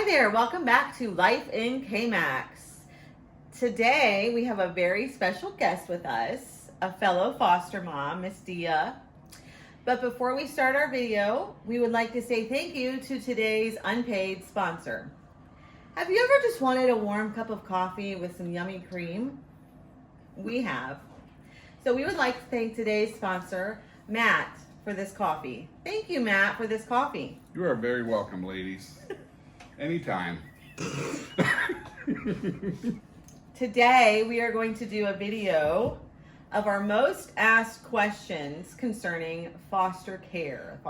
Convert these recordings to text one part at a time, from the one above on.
there, welcome back to Life in K-Max. Today we have a very special guest with us, a fellow foster mom, Miss Dia. But before we start our video, we would like to say thank you to today's unpaid sponsor. Have you ever just wanted a warm cup of coffee with some yummy cream? We have. So we would like to thank today's sponsor, Matt, for this coffee. Thank you, Matt, for this coffee. You are very welcome, ladies. Anytime. Today, we are going to do a video of our most asked questions concerning foster care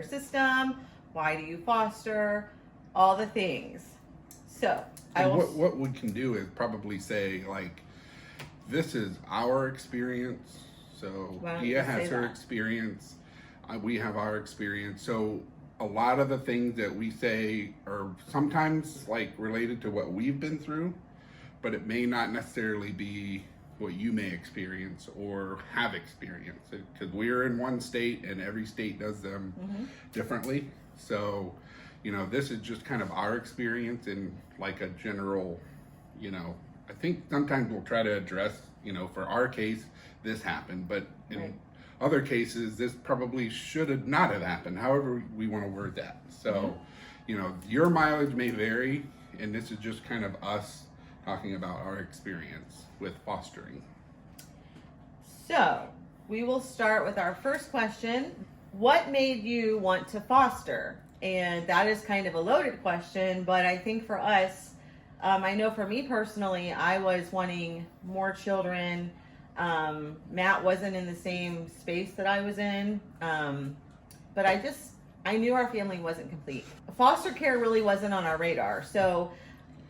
system, why do you foster, all the things. So, what we can do is probably say, like, this is our experience. So, Dia has her experience. We have our experience. So, a lot of the things that we say are sometimes like related to what we've been through, but it may not necessarily be what you may experience or have experienced, because we're in one state and every state does them differently. So, you know, this is just kind of our experience in like a general, you know, I think sometimes we'll try to address, you know, for our case, this happened, but in other cases, this probably should have not have happened, however we want to word that. So, you know, your mileage may vary, and this is just kind of us talking about our experience with fostering. So, we will start with our first question. What made you want to foster? And that is kind of a loaded question, but I think for us, I know for me personally, I was wanting more children. Matt wasn't in the same space that I was in, but I knew our family wasn't complete. Foster care really wasn't on our radar. So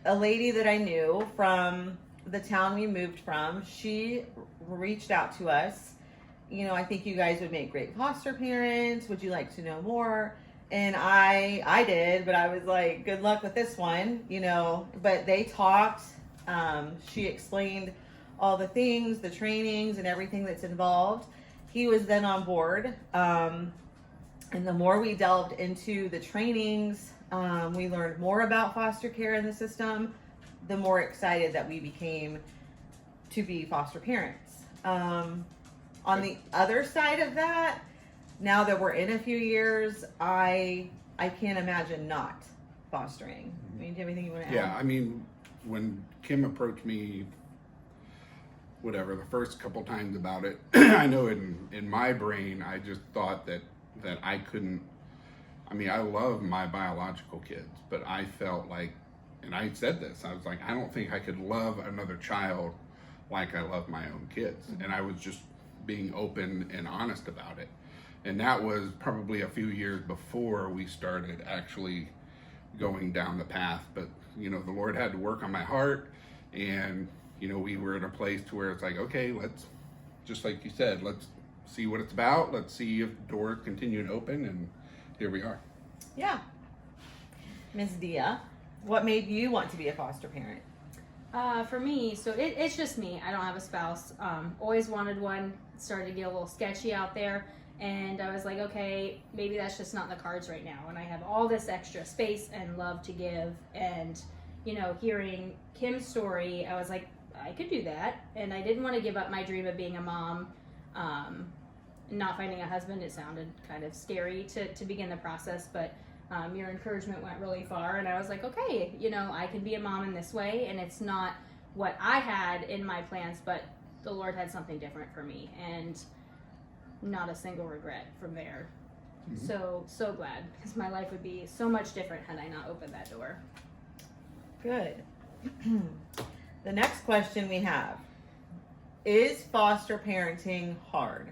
a lady that I knew from the town we moved from, she reached out to us. You know, I think you guys would make great foster parents. Would you like to know more? And I did, but I was like, good luck with this one, you know, but they talked. She explained all the things, the trainings and everything that's involved. He was then on board. And the more we delved into the trainings, we learned more about foster care in the system, the more excited that we became to be foster parents. On the other side of that, now that we're in a few years, I can't imagine not fostering. I mean, do you have anything you want to add? Yeah, I mean, when Kim approached me, whatever, the first couple times about it, I know in my brain, I just thought that I couldn't, I mean, I love my biological kids, but I felt like, and I said this, I was like, I don't think I could love another child like I love my own kids. And I was just being open and honest about it. And that was probably a few years before we started actually going down the path. But, you know, the Lord had to work on my heart, and, you know, we were in a place to where it's like, okay, let's, just like you said, let's see what it's about. Let's see if doors continue to open, and here we are. Yeah. Ms. Dia, what made you want to be a foster parent? For me, so it's just me. I don't have a spouse. Always wanted one. Started to get a little sketchy out there. And I was like, okay, maybe that's just not in the cards right now. And I have all this extra space and love to give. And, you know, hearing Kim's story, I was like, I could do that. And I didn't want to give up my dream of being a mom. Not finding a husband, it sounded kind of scary to begin the process. But your encouragement went really far. And I was like, okay, you know, I can be a mom in this way. And it's not what I had in my plans, but the Lord had something different for me. And not a single regret from there. So glad, because my life would be so much different had I not opened that door. Good. The next question we have, is foster parenting hard?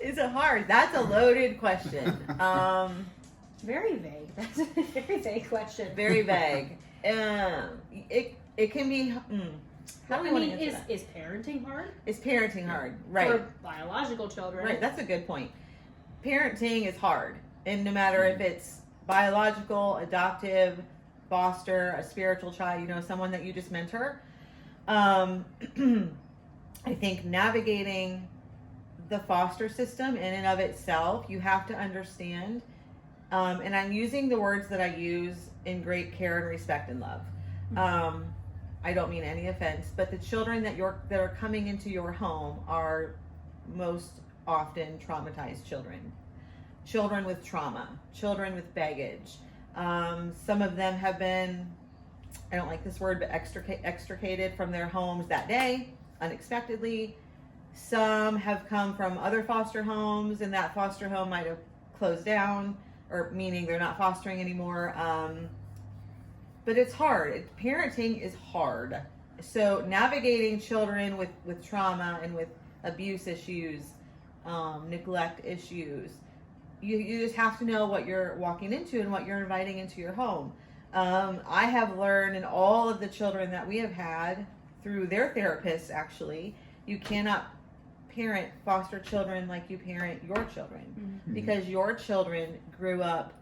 Is it hard? That's a loaded question. Very vague. That's a very vague question. Very vague. It can be. How do we want to answer that? Is parenting hard? Is parenting hard? Right. For biological children. Right. That's a good point. Parenting is hard, and no matter if it's biological, adoptive, foster, a spiritual child, you know, someone that you just mentor. I think navigating the foster system in and of itself, you have to understand And I'm using the words that I use in great care and respect and love. I don't mean any offense, but the children that are coming into your home are most often traumatized children with trauma, children with baggage. Some of them have been, I don't like this word, but extricated from their homes that day unexpectedly. Some have come from other foster homes, and that foster home might have closed down, or meaning they're not fostering anymore. But it's hard. Parenting is hard. So navigating children with trauma and with abuse issues, neglect issues, you just have to know what you're walking into and what you're inviting into your home. I have learned in all of the children that we have had through their therapists, actually, you cannot parent foster children like you parent your children, because your children grew up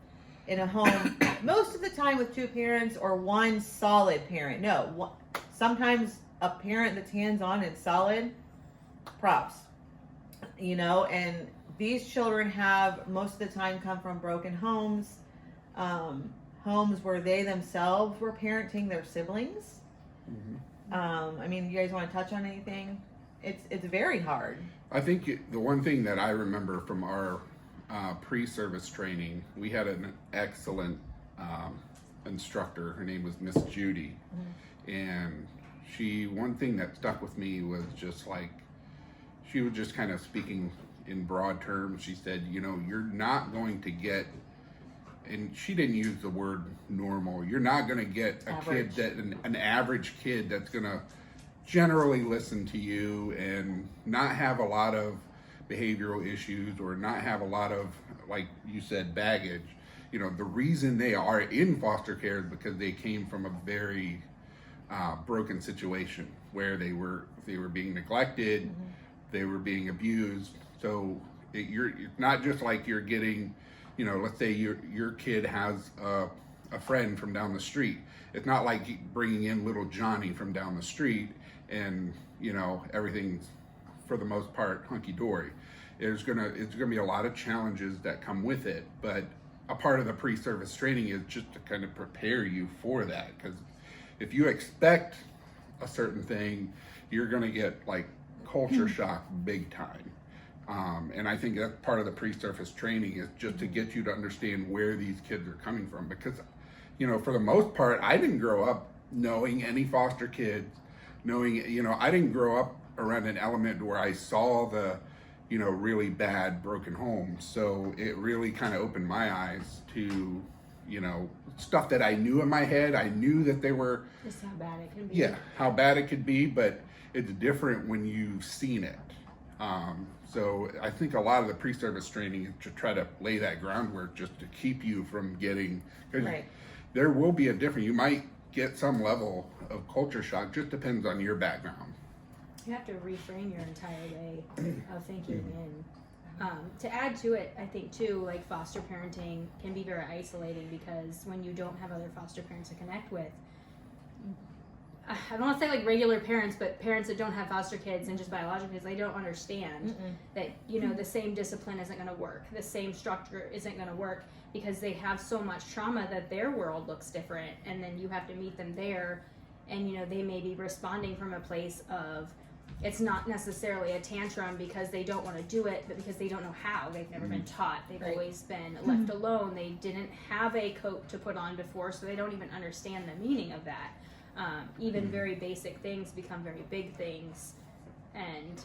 in a home most of the time with two parents or one solid parent. No, sometimes a parent that's hands-on and solid, props, and these children have most of the time come from broken homes, homes where they themselves were parenting their siblings. I mean, you guys want to touch on anything? It's very hard. I think the one thing that I remember from our pre-service training, we had an excellent instructor. Her name was Miss Judy, and one thing that stuck with me was just like, she was just kind of speaking in broad terms. She said, you're not going to get, and she didn't use the word normal, you're not going to get average. an average kid that's going to generally listen to you and not have a lot of behavioral issues or not have a lot of, like you said, baggage. The reason they are in foster care is because they came from a very broken situation where they were being neglected, they were being abused. So you're not just like you're getting, let's say your kid has a friend from down the street. It's not like bringing in little Johnny from down the street and everything's for the most part hunky-dory. It's gonna be a lot of challenges that come with it, but a part of the pre-service training is just to kind of prepare you for that, because if you expect a certain thing, you're gonna get like culture shock big time. And I think that's part of the pre-service training, is just to get you to understand where these kids are coming from, because for the most part, I didn't grow up knowing any foster kids, I didn't grow up around an element where I saw the really bad broken homes. So it really kind of opened my eyes to stuff that I knew in my head. I knew that they were just how bad it can be. Yeah, how bad it could be, but it's different when you've seen it. So I think a lot of the pre-service training is to try to lay that groundwork just to keep you from getting, because there will be you might get some level of culture shock, just depends on your background. You have to reframe your entire way of thinking. And to add to it, I think too, like foster parenting can be very isolating, because when you don't have other foster parents to connect with, I don't want to say like regular parents, but parents that don't have foster kids and just biological kids, they don't understand that the same discipline isn't going to work, the same structure isn't going to work, because they have so much trauma that their world looks different, and then you have to meet them there, and they may be responding from a place of, it's not necessarily a tantrum because they don't want to do it, but because they don't know how. They've never been taught. They've always been left alone. They didn't have a coat to put on before, so they don't even understand the meaning of that. Even very basic things become very big things, and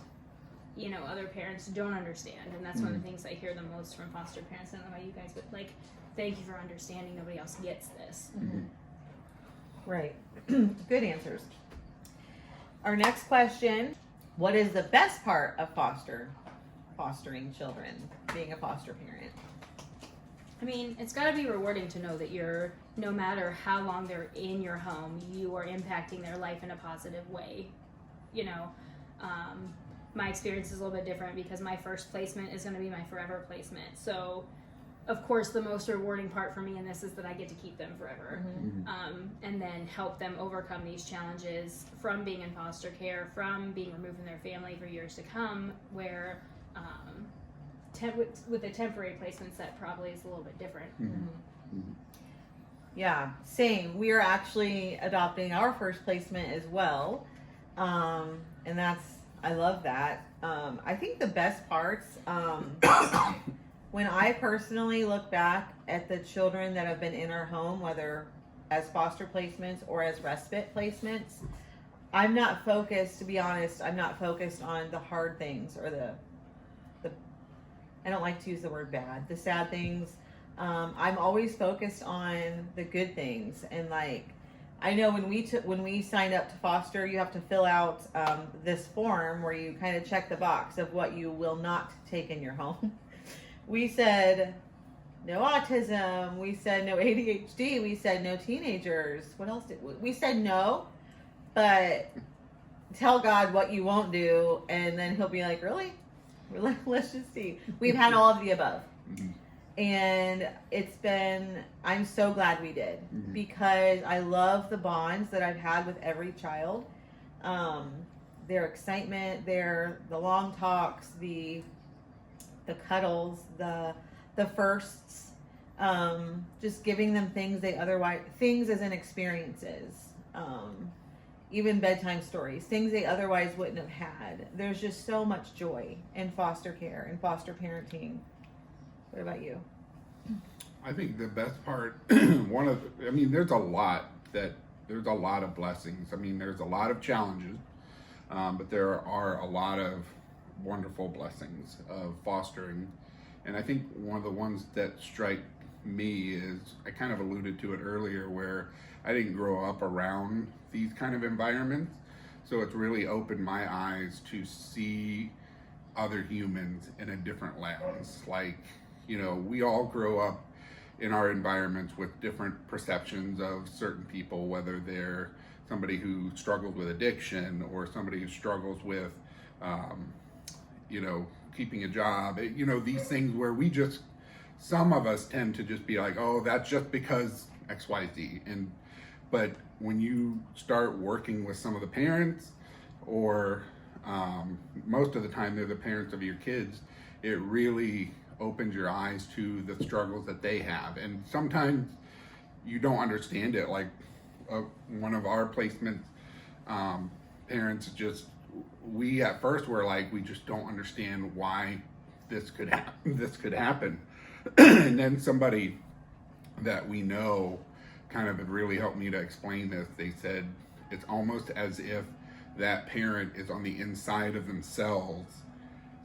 other parents don't understand, and that's one of the things I hear the most from foster parents. I don't know about you guys, but like, thank you for understanding. Nobody else gets this. Right. Good answers. Our next question: what is the best part of fostering children, being a foster parent? I mean, it's got to be rewarding to know that no matter how long they're in your home, you are impacting their life in a positive way. My experience is a little bit different, because my first placement is going to be my forever placement. So, of course, the most rewarding part for me in this is that I get to keep them forever, and then help them overcome these challenges from being in foster care, from being removed from their family for years to come, where with the temporary placements, that probably is a little bit different. Yeah, same. We are actually adopting our first placement as well. And I love that. I think the best parts, when I personally look back at the children that have been in our home, whether as foster placements or as respite placements, I'm not focused, to be honest, I'm not focused on the hard things or the I don't like to use the word bad, the sad things. I'm always focused on the good things. And like, I know when we signed up to foster, you have to fill out this form where you kind of check the box of what you will not take in your home. We said no autism. We said no ADHD. We said no teenagers. What else did we said no, but tell God what you won't do, and then He'll be like, really? Let's just see. We've had all of the above. And I'm so glad we did, because I love the bonds that I've had with every child. Their excitement, the long talks, the cuddles, the firsts, just giving them things as in experiences, even bedtime stories, things they otherwise wouldn't have had. There's just so much joy in foster care and foster parenting. What about you? I think the best part, there's a lot of blessings. I mean, there's a lot of challenges, but there are a lot of wonderful blessings of fostering. And I think one of the ones that strike me is, I kind of alluded to it earlier, where I didn't grow up around these kind of environments. So it's really opened my eyes to see other humans in a different lens. Like, we all grow up in our environments with different perceptions of certain people, whether they're somebody who struggles with addiction or somebody who struggles with, keeping a job. These things where some of us tend to just be like, oh, that's just because X, Y, Z. But when you start working with some of the parents, or most of the time they're the parents of your kids, it really opens your eyes to the struggles that they have. And sometimes you don't understand it. Like one of our placements, parents we at first were like, we just don't understand why this could happen. And then somebody that we know kind of really helped me to explain this. They said it's almost as if that parent is on the inside of themselves,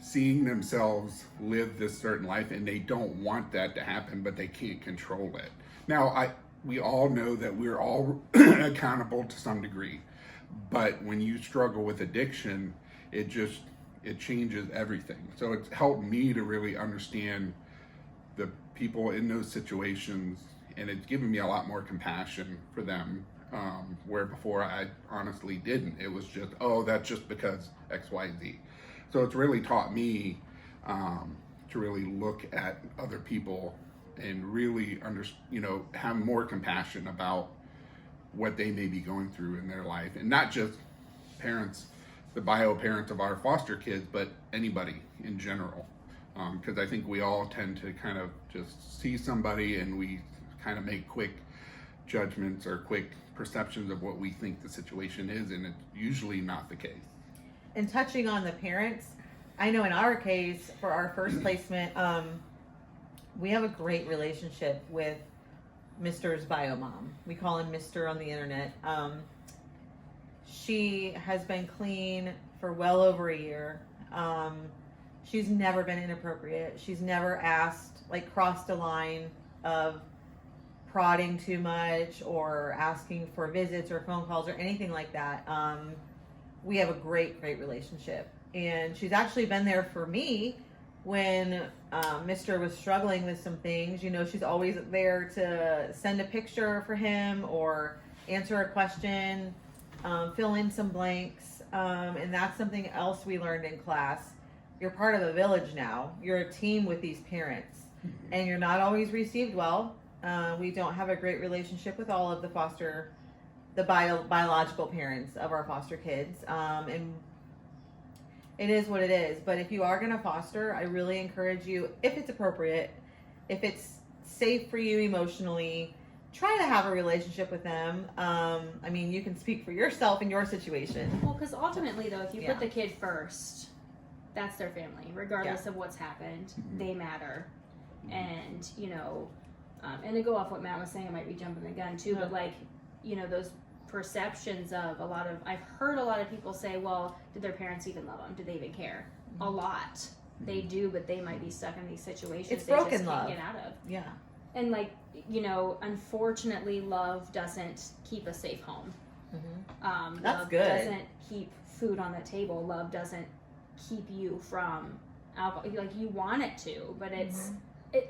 seeing themselves live this certain life, and they don't want that to happen, but they can't control it. Now, we all know that we're all accountable to some degree, but when you struggle with addiction, it changes everything. So it's helped me to really understand the people in those situations, and it's given me a lot more compassion for them, where before I honestly didn't. It was just, oh, that's just because X, Y, Z. So it's really taught me to really look at other people and really have more compassion about what they may be going through in their life, and not just parents, the bio parents of our foster kids, but anybody in general. Because I think we all tend to kind of just see somebody and we kind of make quick judgments or quick perceptions of what we think the situation is, and it's usually not the case. And touching on the parents, I know in our case, for our first placement, we have a great relationship with Mr.'s bio mom. We call him Mr. on the internet. She has been clean for well over a year. She's never been inappropriate. She's never crossed a line of prodding too much or asking for visits or phone calls or anything like that. We have a great relationship. And she's actually been there for me when Mr. was struggling with some things. She's always there to send a picture for him or answer a question, fill in some blanks. And that's something else we learned in class. You're part of a village now. You're a team with these parents, and you're not always received well. We don't have a great relationship with all of the biological parents of our foster kids. And It is what it is. But if you are going to foster, I really encourage you, if it's appropriate, if it's safe for you emotionally, try to have a relationship with them. I mean, you can speak for yourself in your situation. Well, because ultimately, though, if you put the kid first, that's their family, regardless of what's happened. They matter. And, you know, and to go off what Matt was saying, I might be jumping the gun too, but like, you know, those perceptions of I've heard a lot of people say, well, did their parents even love them? Did they even care? A lot. They do, but they might be stuck in these situations it's they broken just love. can't get out of. Yeah. And like, you know, unfortunately, love doesn't keep a safe home. That's love good. Doesn't keep food on the table. Love doesn't keep you from alcohol. Like, you want it to, but it's.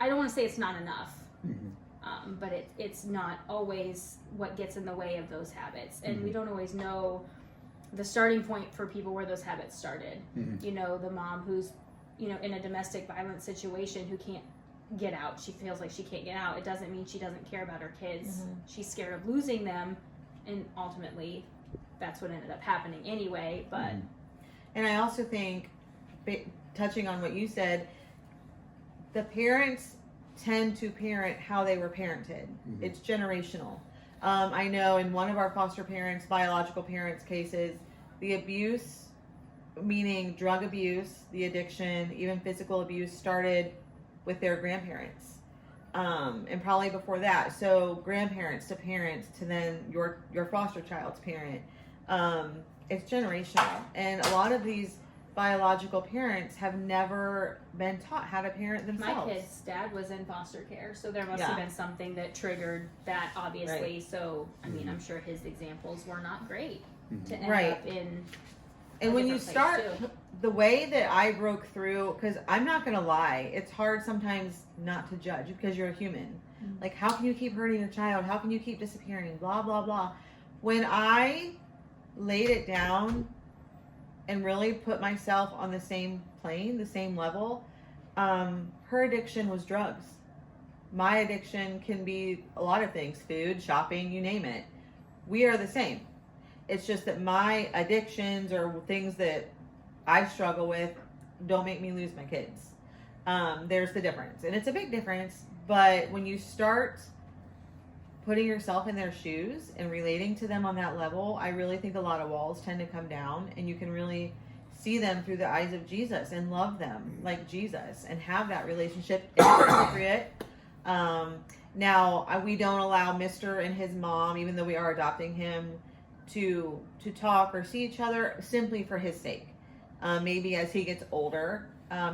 I don't want to say it's not enough. But it's not always what gets in the way of those habits, and we don't always know the starting point for people where those habits started. You know, the mom who's, you know, in a domestic violence situation who can't get out. She feels like she can't get out. It doesn't mean she doesn't care about her kids. She's scared of losing them, and ultimately, that's what ended up happening anyway. But and I also think, touching on what you said, the parents tend to parent how they were parented. It's generational. I know in one of our foster parents, biological parents' cases, the abuse, meaning drug abuse, the addiction, even physical abuse, started with their grandparents, and probably before that. So grandparents to parents to then your foster child's parent. It's generational, and a lot of these biological parents have never been taught how to parent themselves. my kid's dad was in foster care, so there must have been something that triggered that, obviously. Right. So, I mean, I'm sure his examples were not great to end up in. And when you start, the way that I broke through, because I'm not going to lie, it's hard sometimes not to judge because you're a human. Like, how can you keep hurting your child? How can you keep disappearing? Blah, blah, blah. When I laid it down and really put myself on the same plane, the same level, her addiction was drugs. My addiction can be a lot of things, food, shopping, you name it. We are the same. It's just that my addictions or things that I struggle with don't make me lose my kids. There's the difference. And it's a big difference, but when you start putting yourself in their shoes and relating to them on that level, I really think a lot of walls tend to come down, and you can really see them through the eyes of Jesus and love them like Jesus and have that relationship if appropriate. Now, we don't allow Mr. and his mom, even though we are adopting him, to talk or see each other simply for his sake. Maybe as he gets older,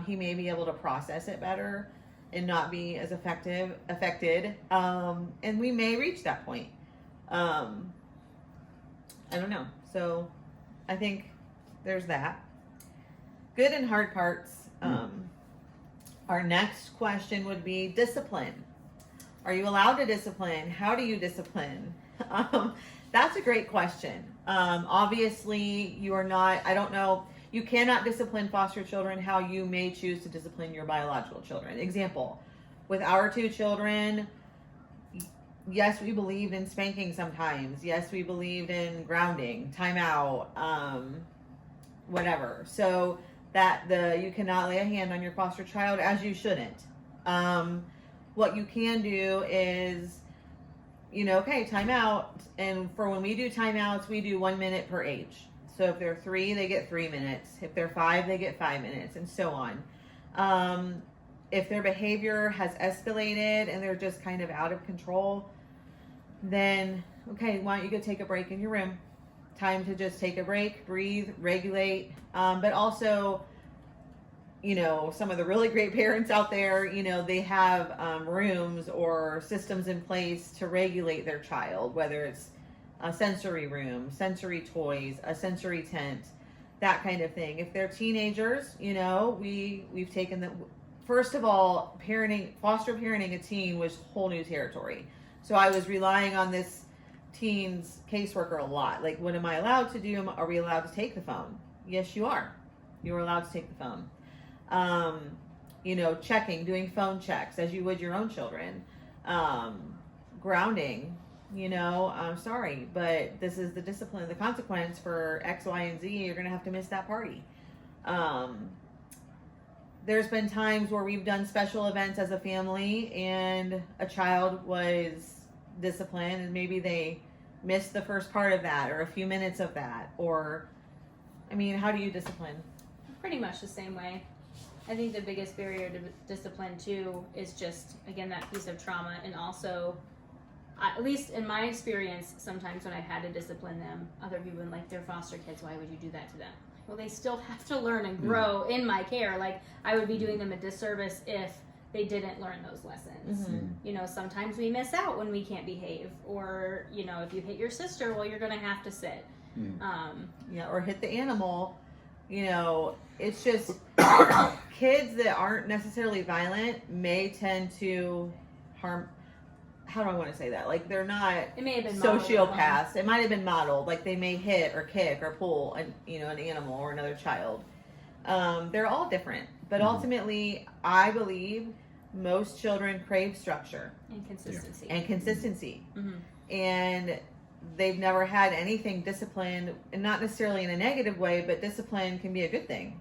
he may be able to process it better and not be as affected. And we may reach that point. I don't know. So I think there's that. Good and hard parts. Our next question would be discipline. Are you allowed to discipline? How do you discipline? That's a great question. Obviously, you are not, I don't know, you cannot discipline foster children how you may choose to discipline your biological children. Example, with our two children, yes, we believed in spanking sometimes. Yes, we believed in grounding, timeout, whatever. So you cannot lay a hand on your foster child, as you shouldn't. What you can do is, okay, timeout. And for when we do timeouts, we do 1 minute per age. So if they're 3, they get 3 minutes. If they're 5, they get 5 minutes, and so on. If their behavior has escalated and they're just kind of out of control, then, okay, why don't you go take a break in your room? Time to just take a break, breathe, regulate. But also, some of the really great parents out there, they have rooms or systems in place to regulate their child, whether it's a sensory room, sensory toys, a sensory tent, that kind of thing. If they're teenagers, we've taken the, first of all, foster parenting a teen was whole new territory. So I was relying on this teen's caseworker a lot. Like, what am I allowed to do? Are we allowed to take the phone? Yes, you are. You're allowed to take the phone. Checking, doing phone checks as you would your own children. Grounding, I'm sorry, but this is the discipline, the consequence for X, Y, and Z. You're going to have to miss that party. There's been times where we've done special events as a family and a child was disciplined and maybe they missed the first part of that or a few minutes of that. Or, I mean, how do you discipline? Pretty much the same way. I think the biggest barrier to discipline too is just, again, that piece of trauma. And also, at least in my experience, sometimes when I've had to discipline them, other people have been like, they're foster kids, why would you do that to them? Well, they still have to learn and grow in my care. Like, I would be doing them a disservice if they didn't learn those lessons. You know, sometimes we miss out when we can't behave. Or, you know, if you hit your sister, well, you're going to have to sit. Yeah, or hit the animal. You know, it's just kids that aren't necessarily violent may tend to harm. How do I want to say that? Like, they're not It may have been sociopaths. It might have been modeled. Like, they may hit or kick or pull an animal or another child. They're all different. But ultimately, I believe most children crave structure. And consistency. And consistency. And they've never had anything disciplined, and not necessarily in a negative way, but discipline can be a good thing.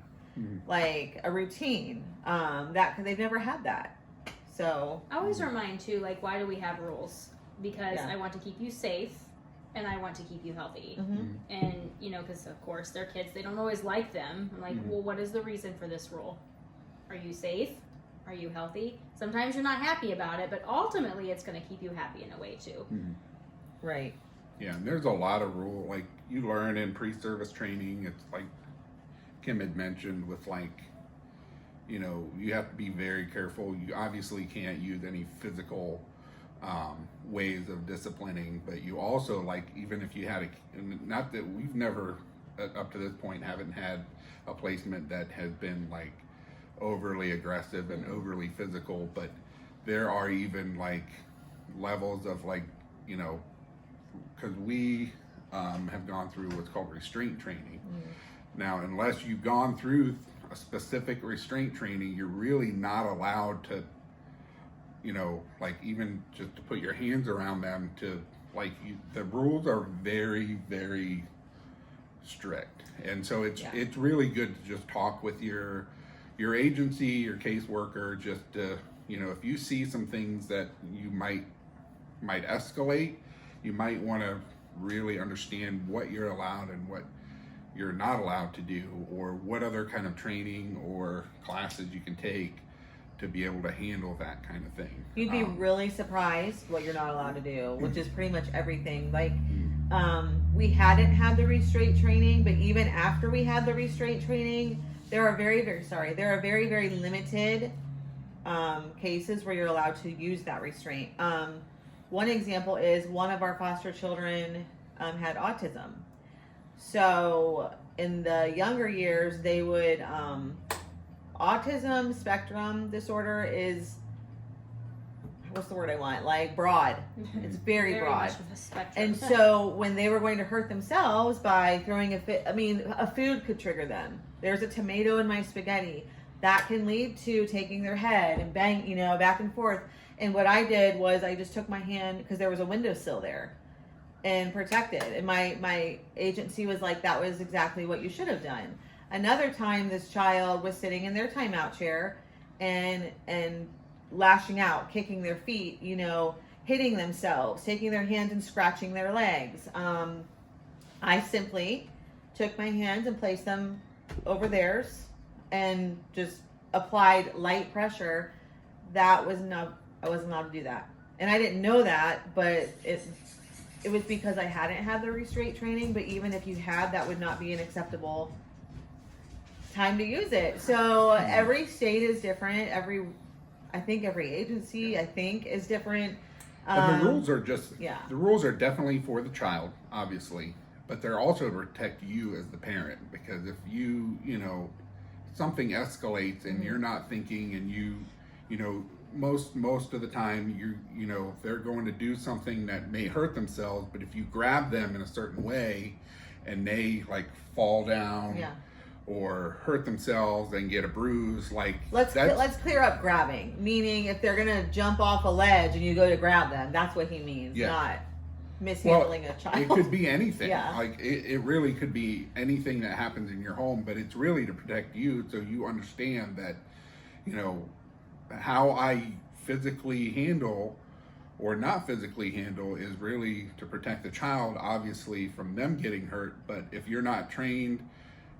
Like a routine. They've never had that. So I always remind too, like, why do we have rules? Because I want to keep you safe and I want to keep you healthy. And, you know, because of course they're kids, they don't always like them. I'm like, well, what is the reason for this rule? Are you safe? Are you healthy? Sometimes you're not happy about it, but ultimately it's going to keep you happy in a way too. Right. Yeah, and there's a lot of rule, like you learn in pre-service training. It's like Kim had mentioned with, like, you know, you have to be very careful. You obviously can't use any physical ways of disciplining, but you also, like, even if you had not that we've never up to this point haven't had a placement that has been like overly aggressive and overly physical, but there are even like levels of, like, you know, because we have gone through what's called restraint training. Now, unless you've gone through a specific restraint training, you're really not allowed to, you know, like, even just to put your hands around them to, like, the rules are very, very strict. And so it's really good to just talk with your agency, your caseworker, just to, you know, if you see some things that you might escalate, you might want to really understand what you're allowed and what you're not allowed to do, or what other kind of training or classes you can take to be able to handle that kind of thing. You'd be really surprised what you're not allowed to do, which is pretty much everything. Like, we hadn't had the restraint training, but even after we had the restraint training, there are very, very limited cases where you're allowed to use that restraint. One example is one of our foster children had autism. So in the younger years, they would, autism spectrum disorder is, what's the word I want? Like, broad. It's very broad. Much of a spectrum. And so when they were going to hurt themselves by throwing a food could trigger them. There's a tomato in my spaghetti. That can lead to taking their head and bang, you know, back and forth. And what I did was I just took my hand, because there was a windowsill there, and protected. And my agency was like, that was exactly what you should have done. Another time, this child was sitting in their timeout chair and lashing out, kicking their feet, you know, hitting themselves, taking their hands and scratching their legs. I simply took my hands and placed them over theirs and just applied light pressure. I wasn't allowed to do that. And I didn't know that, but it was because I hadn't had the restraint training. But even if you had, that would not be an acceptable time to use it. So every state is different. I think every agency is different. And the rules are the rules are definitely for the child, obviously, but they're also to protect you as the parent, because if you know, something escalates and you're not thinking, and you know, most of the time you know, they're going to do something that may hurt themselves, but if you grab them in a certain way and they like fall down or hurt themselves and get a bruise, like, let's clear up grabbing, meaning if they're gonna jump off a ledge and you go to grab them, that's what he means, mishandling a child. It could be anything. Yeah. Like it really could be anything that happens in your home, but it's really to protect you, so you understand that, you know, how I physically handle or not physically handle is really to protect the child, obviously, from them getting hurt. But if you're not trained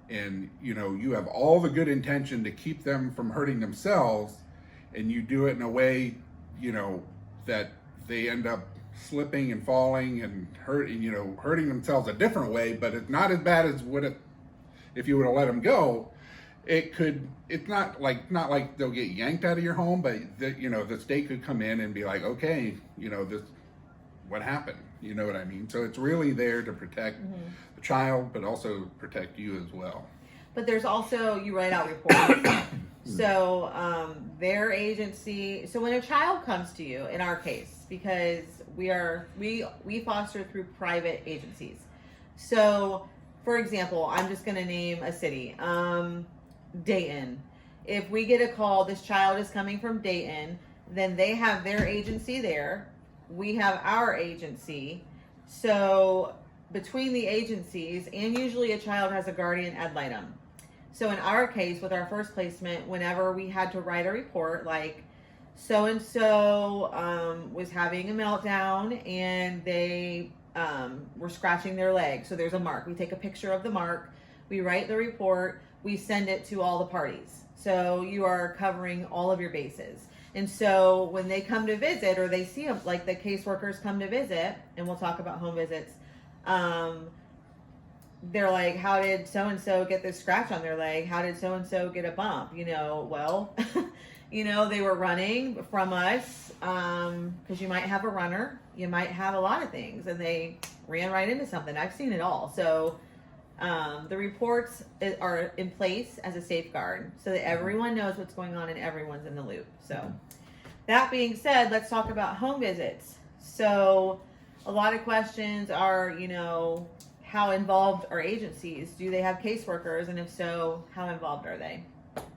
and, you know, you have all the good intention to keep them from hurting themselves, and you do it in a way, you know, that they end up slipping and falling and hurting themselves a different way, but it's not as bad as if you would have let them go. It's not like they'll get yanked out of your home, but the state could come in and be like, okay, what happened? You know what I mean? So it's really there to protect the child, but also protect you as well. But there's also, you write out reports. So their agency, so when a child comes to you, in our case, because we foster through private agencies. So for example, I'm just going to name a city, Dayton. If we get a call, this child is coming from Dayton, then they have their agency there. We have our agency. So between the agencies, and usually a child has a guardian ad litem. So in our case, with our first placement, whenever we had to write a report, like so-and-so was having a meltdown and they were scratching their leg. So there's a mark. We take a picture of the mark. We write the report. We send it to all the parties. So you are covering all of your bases. And so when they come to visit, or they see them, like the caseworkers come to visit, and we'll talk about home visits, they're like, how did so-and-so get this scratch on their leg? How did so-and-so get a bump? Well, they were running from us, because you might have a runner, you might have a lot of things, and they ran right into something. I've seen it all. So the reports are in place as a safeguard so that everyone knows what's going on and everyone's in the loop. So that being said, let's talk about home visits. So a lot of questions are, how involved are agencies? Do they have caseworkers? And if so, how involved are they?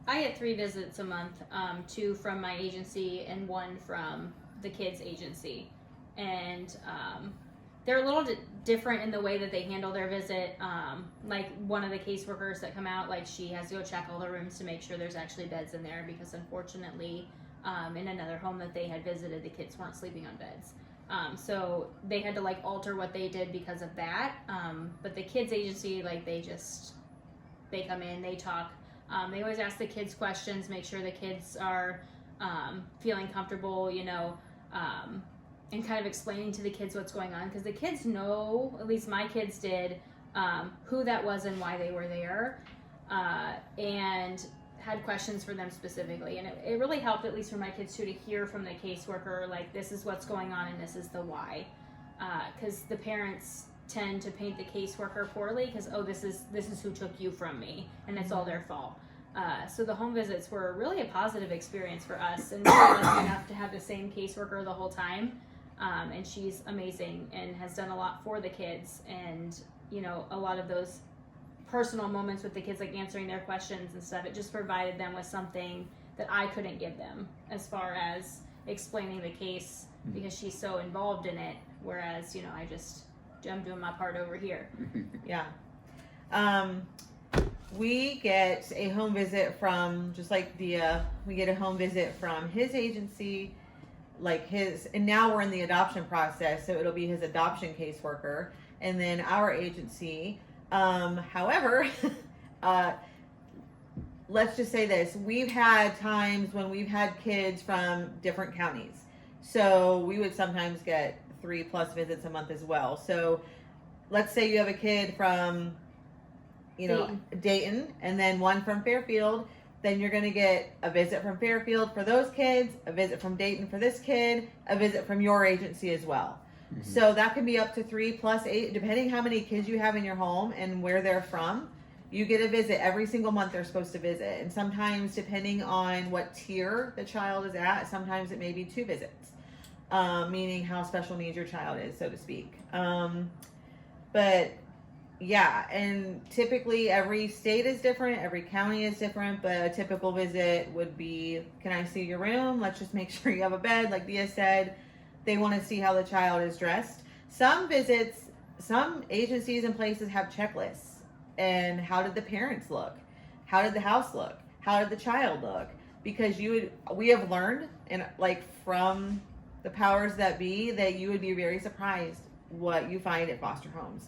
I get 3 visits a month, 2 from my agency and 1 from the kids' agency. And they're a little different in the way that they handle their visit. Like one of the caseworkers that come out, like she has to go check all the rooms to make sure there's actually beds in there, because unfortunately, in another home that they had visited, the kids weren't sleeping on beds. So they had to alter what they did because of that. But the kids agency, they come in, they talk. They always ask the kids questions, make sure the kids are feeling comfortable, and kind of explaining to the kids what's going on, because the kids know, at least my kids did, who that was and why they were there, and had questions for them specifically. And it really helped, at least for my kids too, to hear from the caseworker, this is what's going on and this is the why, because the parents tend to paint the caseworker poorly, because this is who took you from me and it's all their fault. So the home visits were really a positive experience for us, and we were lucky enough to have the same caseworker the whole time. And she's amazing and has done a lot for the kids, and a lot of those personal moments with the kids, like answering their questions and stuff, it just provided them with something that I couldn't give them as far as explaining the case, because she's so involved in it, whereas I'm doing my part over here. Yeah. We get a home visit from, just like Dia, we get a home visit from his agency, and now we're in the adoption process, so it'll be his adoption caseworker, and then our agency. However, let's just say this, we've had times when we've had kids from different counties, so we would sometimes get 3+ visits a month as well. So let's say you have a kid from Dayton, and then one from Fairfield, then you're going to get a visit from Fairfield for those kids, a visit from Dayton for this kid, a visit from your agency as well. Mm-hmm. So that can be up to 3 + 8, depending how many kids you have in your home and where they're from. You get a visit every single month they're supposed to visit. And sometimes, depending on what tier the child is at, sometimes it may be 2 visits, meaning how special needs your child is, so to speak. But yeah, and typically every state is different, every county is different, but a typical visit would be, can I see your room? Let's just make sure you have a bed, like Dia said. They want to see how the child is dressed. Some visits, some agencies and places have checklists. And how did the parents look? How did the house look? How did the child look? Because we have learned, and like from the powers that be, that you would be very surprised what you find at foster homes.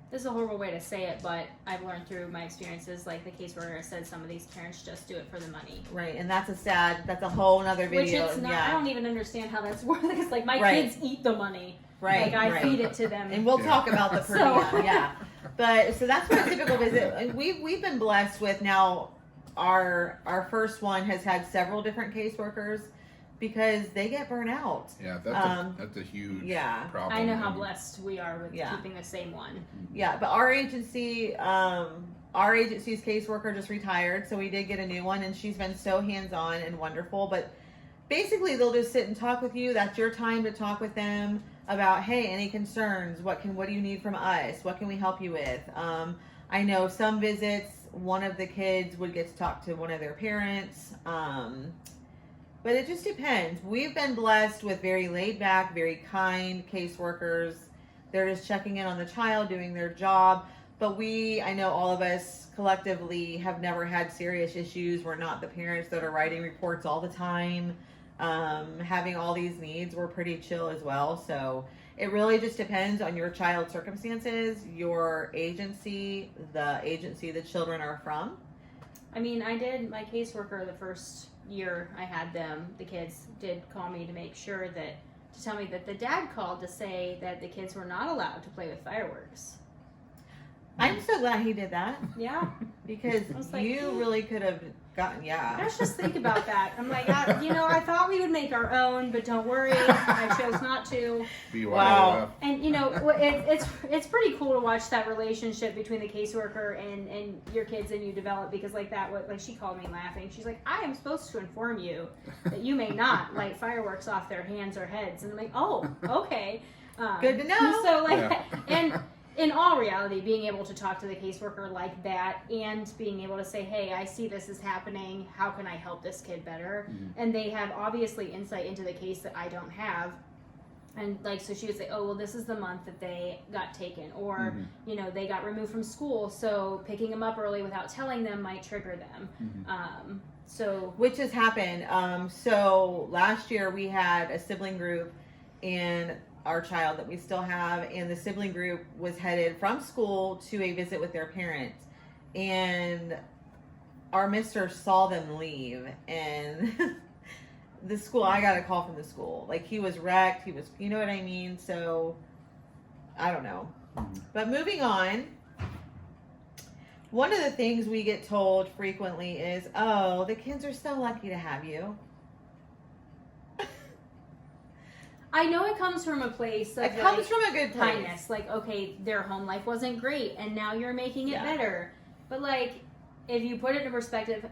This is a horrible way to say it, but I've learned through my experiences, like the caseworker said, some of these parents just do it for the money. Right, and that's a whole nother video. Which it's not, I don't even understand how that's worth. It's like my Right. kids eat the money. Right, Like I right. feed it to them. And we'll talk about the per So- diem, yeah. But so that's what a typical visit. And we've been blessed with now. Our first one has had several different caseworkers because they get burnt out. Yeah, that's a huge problem. I know how blessed we are with Yeah. keeping the same one. Yeah, but our agency's caseworker just retired, so we did get a new one, and she's been so hands-on and wonderful. But basically, they'll just sit and talk with you. That's your time to talk with them about, hey, any concerns? What do you need from us? What can we help you with? I know some visits, one of the kids would get to talk to one of their parents. But it just depends. We've been blessed with very laid back, very kind caseworkers. They're just checking in on the child, doing their job. But I know all of us collectively have never had serious issues. We're not the parents that are writing reports all the time. Having all these needs, we're pretty chill as well. So it really just depends on your child's circumstances, your agency, the agency the children are from. I mean, I did my caseworker the first year I had them. The kids did call me to tell me that the dad called to say that the kids were not allowed to play with fireworks. I'm so glad he did that Yeah. because I was like, you really could have gotten, Let's just think about that. I'm like, I thought we would make our own, but don't worry, I chose not to. Wow. And it's pretty cool to watch that relationship between the caseworker and your kids and you develop, because like she called me laughing. She's like, I am supposed to inform you that you may not light fireworks off their hands or heads. And I'm like, oh, okay. Good to know. So and in all reality, being able to talk to the caseworker like that and being able to say, hey, I see this is happening. How can I help this kid better? Mm-hmm. And they have obviously insight into the case that I don't have. And so she would say, oh, well, this is the month that they got taken, or, mm-hmm. They got removed from school. So picking them up early without telling them might trigger them. Mm-hmm. Which has happened. So last year we had a sibling group, and our child that we still have, and the sibling group was headed from school to a visit with their parents, and our mister saw them leave, and the school, I got a call from the school, like he was wrecked, he was, you know what I mean? So I don't know. But moving on, one of the things we get told frequently is, oh, the kids are so lucky to have you. I know it comes from a place of it comes from a good place. Kindness. Like, okay, their home life wasn't great, and now you're making it better. But if you put it in perspective,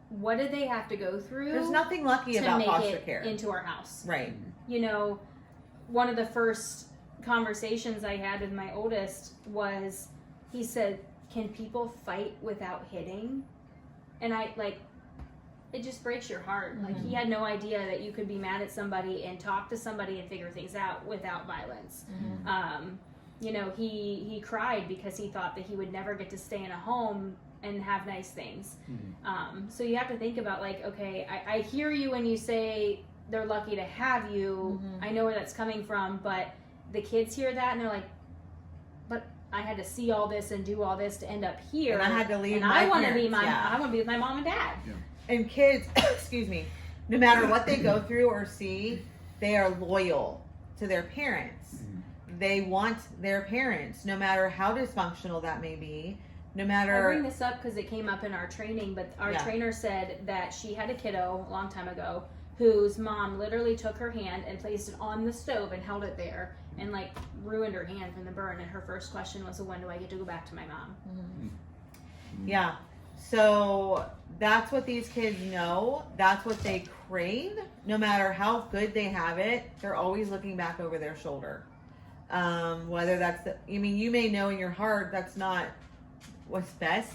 what did they have to go through? There's nothing lucky about foster care. Into our house, right? One of the first conversations I had with my oldest was, he said, "Can people fight without hitting?" And it just breaks your heart. Mm-hmm. He had no idea that you could be mad at somebody and talk to somebody and figure things out without violence. Mm-hmm. He cried because he thought that he would never get to stay in a home and have nice things. Mm-hmm. So you have to think about okay, I hear you when you say they're lucky to have you. Mm-hmm. I know where that's coming from, but the kids hear that and they're like, but I had to see all this and do all this to end up here. And I had to leave and my I want to parents. I want to be with my mom and dad. Yeah. And kids, excuse me, no matter what they go through or see, they are loyal to their parents. Mm-hmm. They want their parents, no matter how dysfunctional that may be. No matter. I bring this up because it came up in our training, but our trainer said that she had a kiddo a long time ago whose mom literally took her hand and placed it on the stove and held it there and ruined her hand from the burn. And her first question was, well, when do I get to go back to my mom? Mm-hmm. Yeah. So that's what these kids know. That's what they crave. No matter how good they have it, they're always looking back over their shoulder. Whether that's you may know in your heart that's not what's best.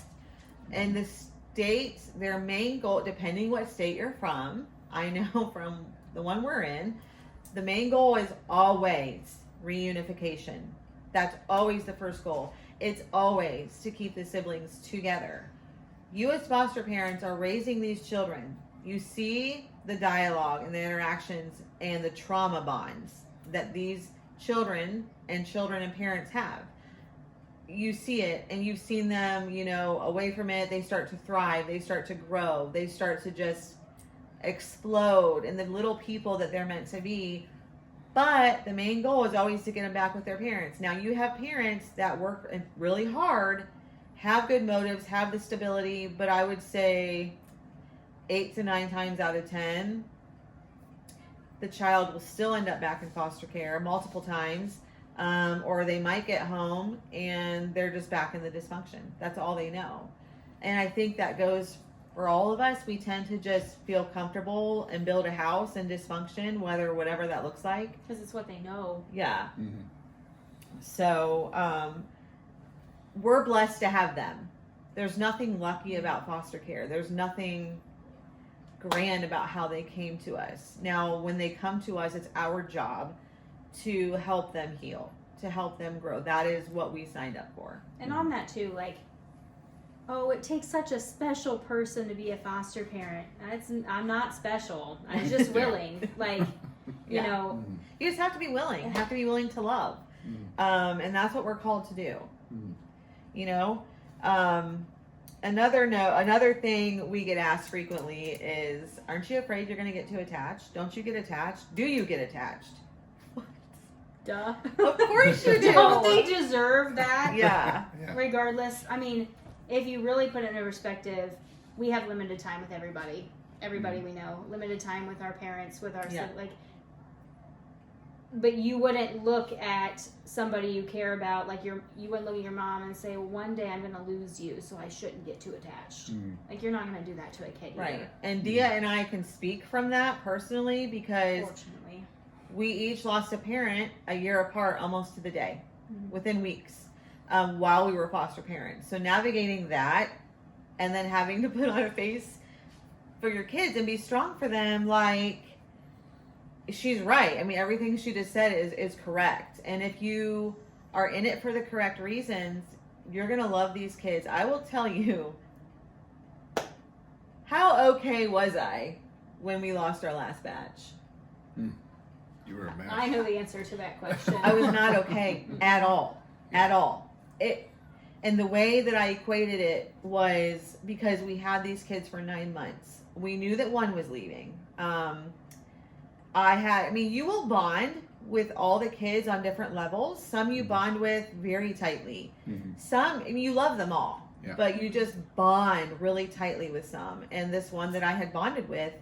And the state, their main goal, depending what state you're from, I know from the one we're in, the main goal is always reunification. That's always the first goal. It's always to keep the siblings together. You as foster parents are raising these children. You see the dialogue and the interactions and the trauma bonds that these children and parents have. You see it, and you've seen them, away from it. They start to thrive. They start to grow. They start to just explode in the little people that they're meant to be. But the main goal is always to get them back with their parents. Now, you have parents that work really hard, have good motives, have the stability, but I would say 8 to 9 times out of 10, the child will still end up back in foster care multiple times. Or they might get home and they're just back in the dysfunction. That's all they know. And I think that goes for all of us. We tend to just feel comfortable and build a house in dysfunction, whatever that looks like. Because it's what they know. Yeah. Mm-hmm. So we're blessed to have them. There's nothing lucky about foster care. There's nothing grand about how they came to us. Now, when they come to us, it's our job to help them heal, to help them grow. That is what we signed up for. And on that too, like, oh, it takes such a special person to be a foster parent. I'm not special. I'm just willing. Like, you know. Mm-hmm. You just have to be willing. You have to be willing to love. Mm-hmm. And that's what we're called to do. Mm-hmm. Another thing we get asked frequently is, aren't you afraid you're going to get too attached? Don't you get attached? Do you get attached? Duh. Of course you do. Don't they deserve that? Yeah. Regardless, I mean, if you really put it into perspective, we have limited time with everybody. Everybody we know. Limited time with our parents, with our but you wouldn't look at somebody you care about, like you wouldn't look at your mom and say, well, one day I'm going to lose you, so I shouldn't get too attached. Mm-hmm. Like, you're not going to do that to a kid. Right. Either. And Dia and I can speak from that personally because Fortunately. we each lost a parent a year apart, almost to the day, within weeks, while we were foster parents. So navigating that and then having to put on a face for your kids and be strong for them, like, she's right. I mean, everything she just said is correct. And if you are in it for the correct reasons, you're going to love these kids. I will tell you, how okay was I when we lost our last batch? You were a mess. I know the answer to that question. I was not okay at all. At all. And the way that I equated it was because we had these kids for 9 months. We knew that one was leaving. You will bond with all the kids on different levels. Some you bond with very tightly. Mm-hmm. Some, you love them all. Yeah. But you just bond really tightly with some. And this one that I had bonded with,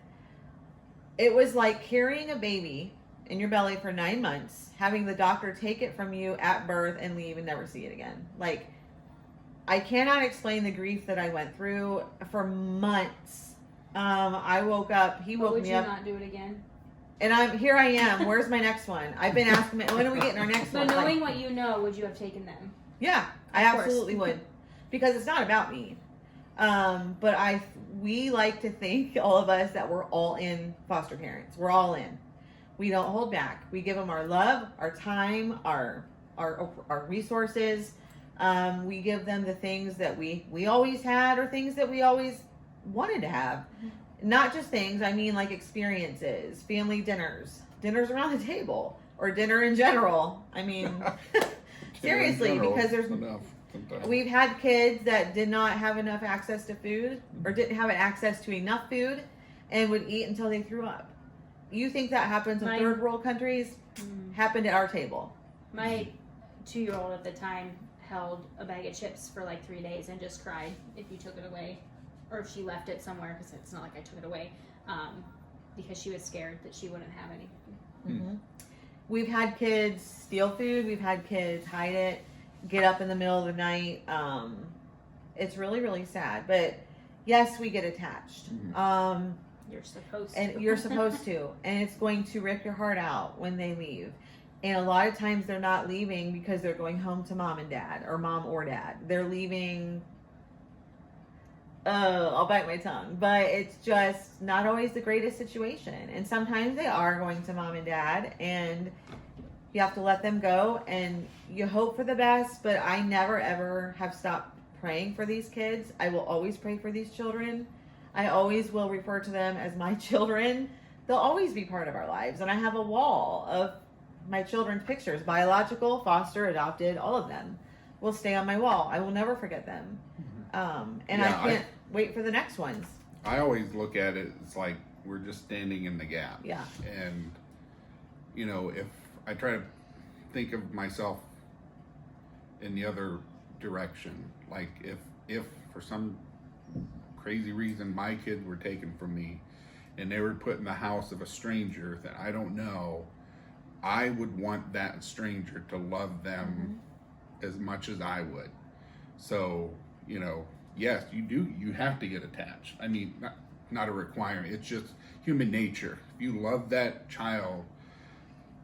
it was like carrying a baby in your belly for 9 months, having the doctor take it from you at birth and leave and never see it again. Like, I cannot explain the grief that I went through for months. I woke up, he woke me up. Would you not do it again? And here I am. Where's my next one? I've been asking, when are we getting our next But one? knowing what you know, would you have taken them? Yeah, I absolutely would. Because it's not about me. But we like to think, all of us, that we're all in foster parents. We're all in. We don't hold back. We give them our love, our time, our resources. We give them the things that we always had or things that we always wanted to have. Not just things, I mean like experiences, family dinners around the table, or dinner in general. I mean, seriously, because we've had kids that did not have enough access to food or didn't have access to enough food and would eat until they threw up. You think that happens in third world countries? Happened at our table. My 2-year-old at the time held a bag of chips for like 3 days and just cried if you took it away. Or if she left it somewhere, because it's not like I took it away, because she was scared that she wouldn't have anything. Mm-hmm. We've had kids steal food. We've had kids hide it, get up in the middle of the night. It's really, really sad. But yes, we get attached. You're supposed to. And you're supposed to. And it's going to rip your heart out when they leave. And a lot of times they're not leaving because they're going home to mom and dad, or mom or dad. They're leaving I'll bite my tongue. But it's just not always the greatest situation. And sometimes they are going to mom and dad, and you have to let them go, and you hope for the best. But I never, ever have stopped praying for these kids. I will always pray for these children. I always will refer to them as my children. They'll always be part of our lives. And I have a wall of my children's pictures, biological, foster, adopted, all of them will stay on my wall. I will never forget them. And I can't wait for the next ones. I always look at it, it's like we're just standing in the gap. Yeah. And, you know, if I try to think of myself in the other direction, like if for some crazy reason my kids were taken from me and they were put in the house of a stranger that I don't know, I would want that stranger to love them as much as I would. So, you know, yes, you have to get attached. I mean, not a requirement. It's just human nature. If you love that child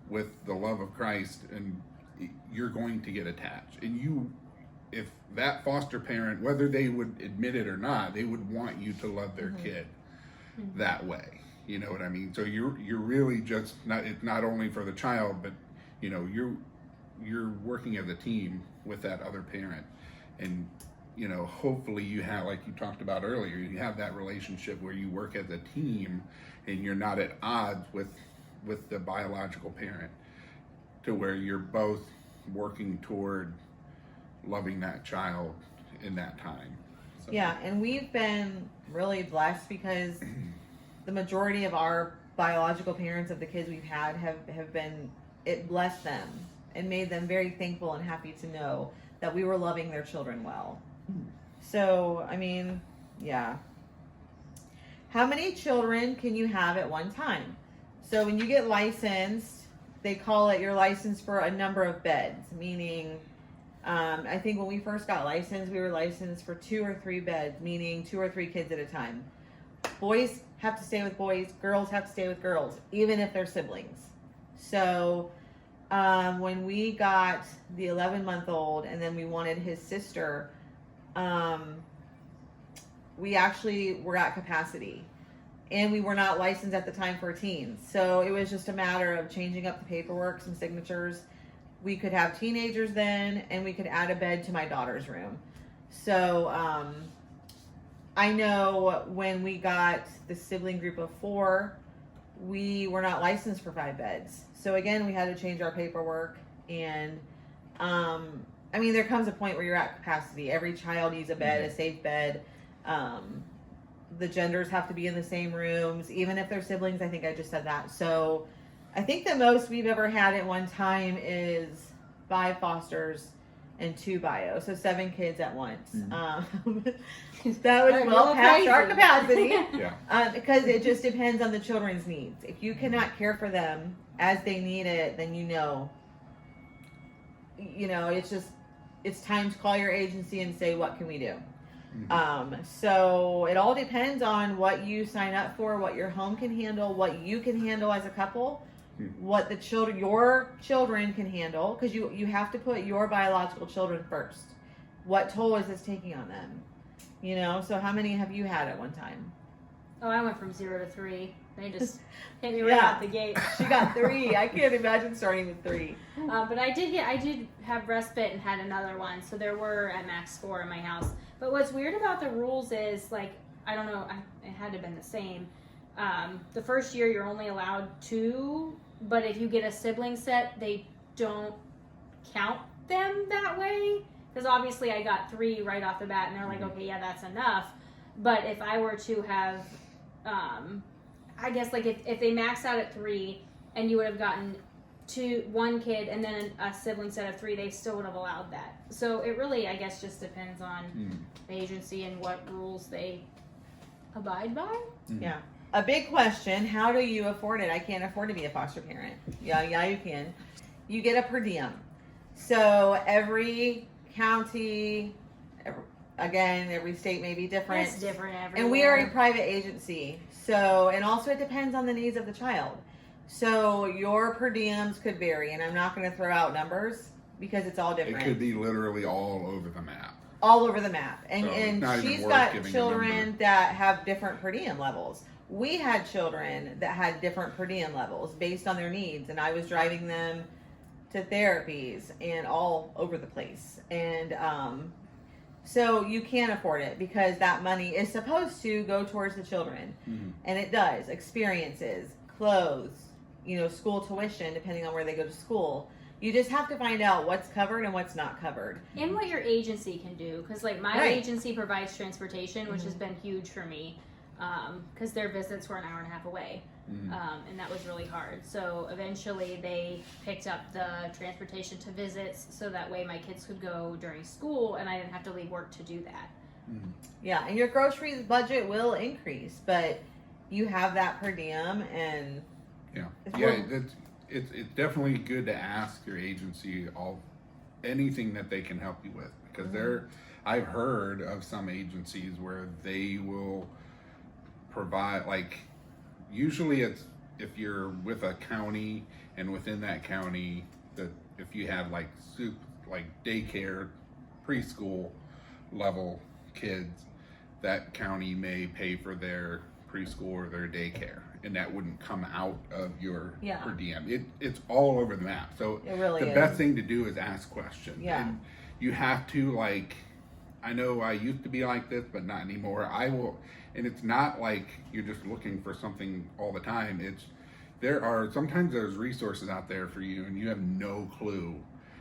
with the love of Christ, and you're going to get attached. And if that foster parent, whether they would admit it or not, they would want you to love their kid that way. You know what I mean? So you're really just it's not only for the child, but you know, you're working as a team with that other parent. And you know, hopefully you have, like you talked about earlier, you have that relationship where you work as a team and you're not at odds with the biological parent, to where you're both working toward loving that child in that time. So. Yeah, and we've been really blessed because the majority of our biological parents of the kids we've had have been, it blessed them and made them very thankful and happy to know that we were loving their children well. So, I mean, yeah. How many children can you have at one time? So when you get licensed, they call it your license for a number of beds, meaning I think when we first got licensed, we were licensed for 2 or 3 beds, meaning 2 or 3 kids at a time. Boys have to stay with boys, girls have to stay with girls, even if they're siblings. So when we got the 11-month-old and then we wanted his sister, we actually were at capacity. And we were not licensed at the time for teens. So it was just a matter of changing up the paperwork, some signatures. We could have teenagers then, and we could add a bed to my daughter's room. So I know when we got the sibling group of 4, we were not licensed for 5 beds. So again, we had to change our paperwork. And I mean, there comes a point where you're at capacity. Every child needs a bed, a safe bed. The genders have to be in the same rooms, even if they're siblings. I think I just said that. So I think the most we've ever had at one time is 5 fosters and 2 bio. So 7 kids at once. That was well past our capacity. Because it just depends on the children's needs. If you cannot care for them as they need it, then you know, it's time to call your agency and say, what can we do? So it all depends on what you sign up for, what your home can handle, what you can handle as a couple, what your children can handle, because you have to put your biological children first. What toll is this taking on them? You know, so how many have you had at one time? Oh, I went from 0 to 3. They just hit me right out the gate. She got 3. I can't imagine starting with 3. But I did have respite and had another one. So there were at max 4 in my house. But what's weird about the rules is, like, I don't know, it had to have been the same. The first year you're only allowed 2, but if you get a sibling set, they don't count them that way. Because obviously I got 3 right off the bat, and they're like, okay, yeah, that's enough. But if I were to have, I guess, like, if they maxed out at 3, and you would have gotten 1 kid and then a sibling set of 3, they still would have allowed that. So it really, I guess, just depends on the agency and what rules they abide by. Yeah. A big question, how do you afford it? I can't afford to be a foster parent. Yeah, you can. You get a per diem. So every county, every state may be different. It's different everywhere. And we are a private agency. So, and also it depends on the needs of the child. So your per diems could vary, and I'm not going to throw out numbers because it's all different. It could be literally all over the map. all over the map. So it's not And even she's worth got giving a children number. that have different per diem levels. We had children that had different per diem levels based on their needs, and I was driving them to therapies and all over the place. And so you can't afford it because that money is supposed to go towards the children. Mhm. And it does. Experiences, clothes, school tuition, depending on where they go to school. You just have to find out what's covered and what's not covered. And what your agency can do. Because, like, my Right. agency provides transportation, which has been huge for me. Because their visits were an hour and a half away. Mhm. And that was really hard. So eventually they picked up the transportation to visits so that way my kids could go during school and I didn't have to leave work to do that. Mhm. Yeah, and your groceries budget will increase, but you have that per diem, and Yeah, It's yeah. more- It's definitely good to ask your agency anything that they can help you with, because I've heard of some agencies where they will provide, like, usually it's if you're with a county and within that county, that if you have like daycare, preschool level kids, that county may pay for their preschool or their daycare, and that wouldn't come out of your Yeah. per diem. It's all over the map. So It really the is. best thing to do is ask questions. Yeah. And you have to, like, I know I used to be like this, but not anymore. I will, and it's not like you're just looking for something all the time. Sometimes there's resources out there for you and you have no clue.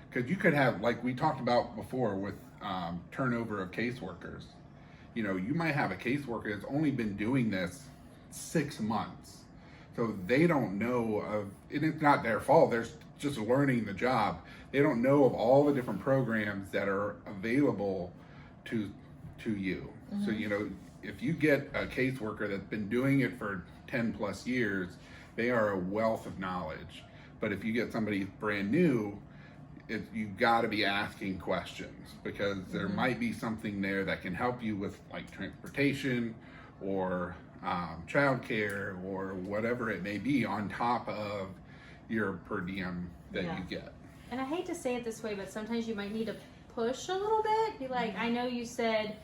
Because you could have, like we talked about before with turnover of caseworkers. You might have a caseworker that's only been doing this 6 months. So they don't know and it's not their fault. They're just learning the job. They don't know of all the different programs that are available to you. Mm-hmm. So, if you get a caseworker that's been doing it for 10 plus years, they are a wealth of knowledge. But if you get somebody brand new, you've got to be asking questions, because there might be something there that can help you with, like, transportation or childcare or whatever it may be on top of your per diem that Yeah. you get. And I hate to say it this way, but sometimes you might need to push a little bit. Be like, I know you said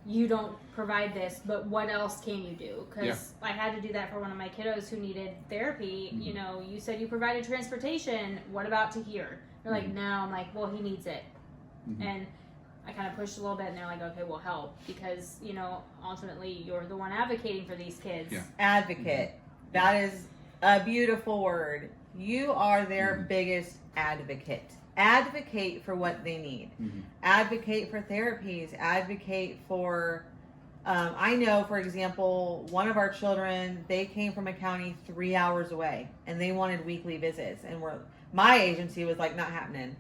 you don't provide this, but what else can you do? Because I had to do that for one of my kiddos who needed therapy. You said you provided transportation. What about to here? They're like, no. I'm like, well, he needs it. And I kind of pushed a little bit, and they're like, okay, we'll help, because ultimately you're the one advocating for these kids. Yeah. Advocate. That is a beautiful word. You are their biggest advocate. Advocate for what they need. Advocate for therapies. Advocate for, I know, for example, one of our children, they came from a county 3 hours away, and they wanted weekly visits, and my agency was like, not happening.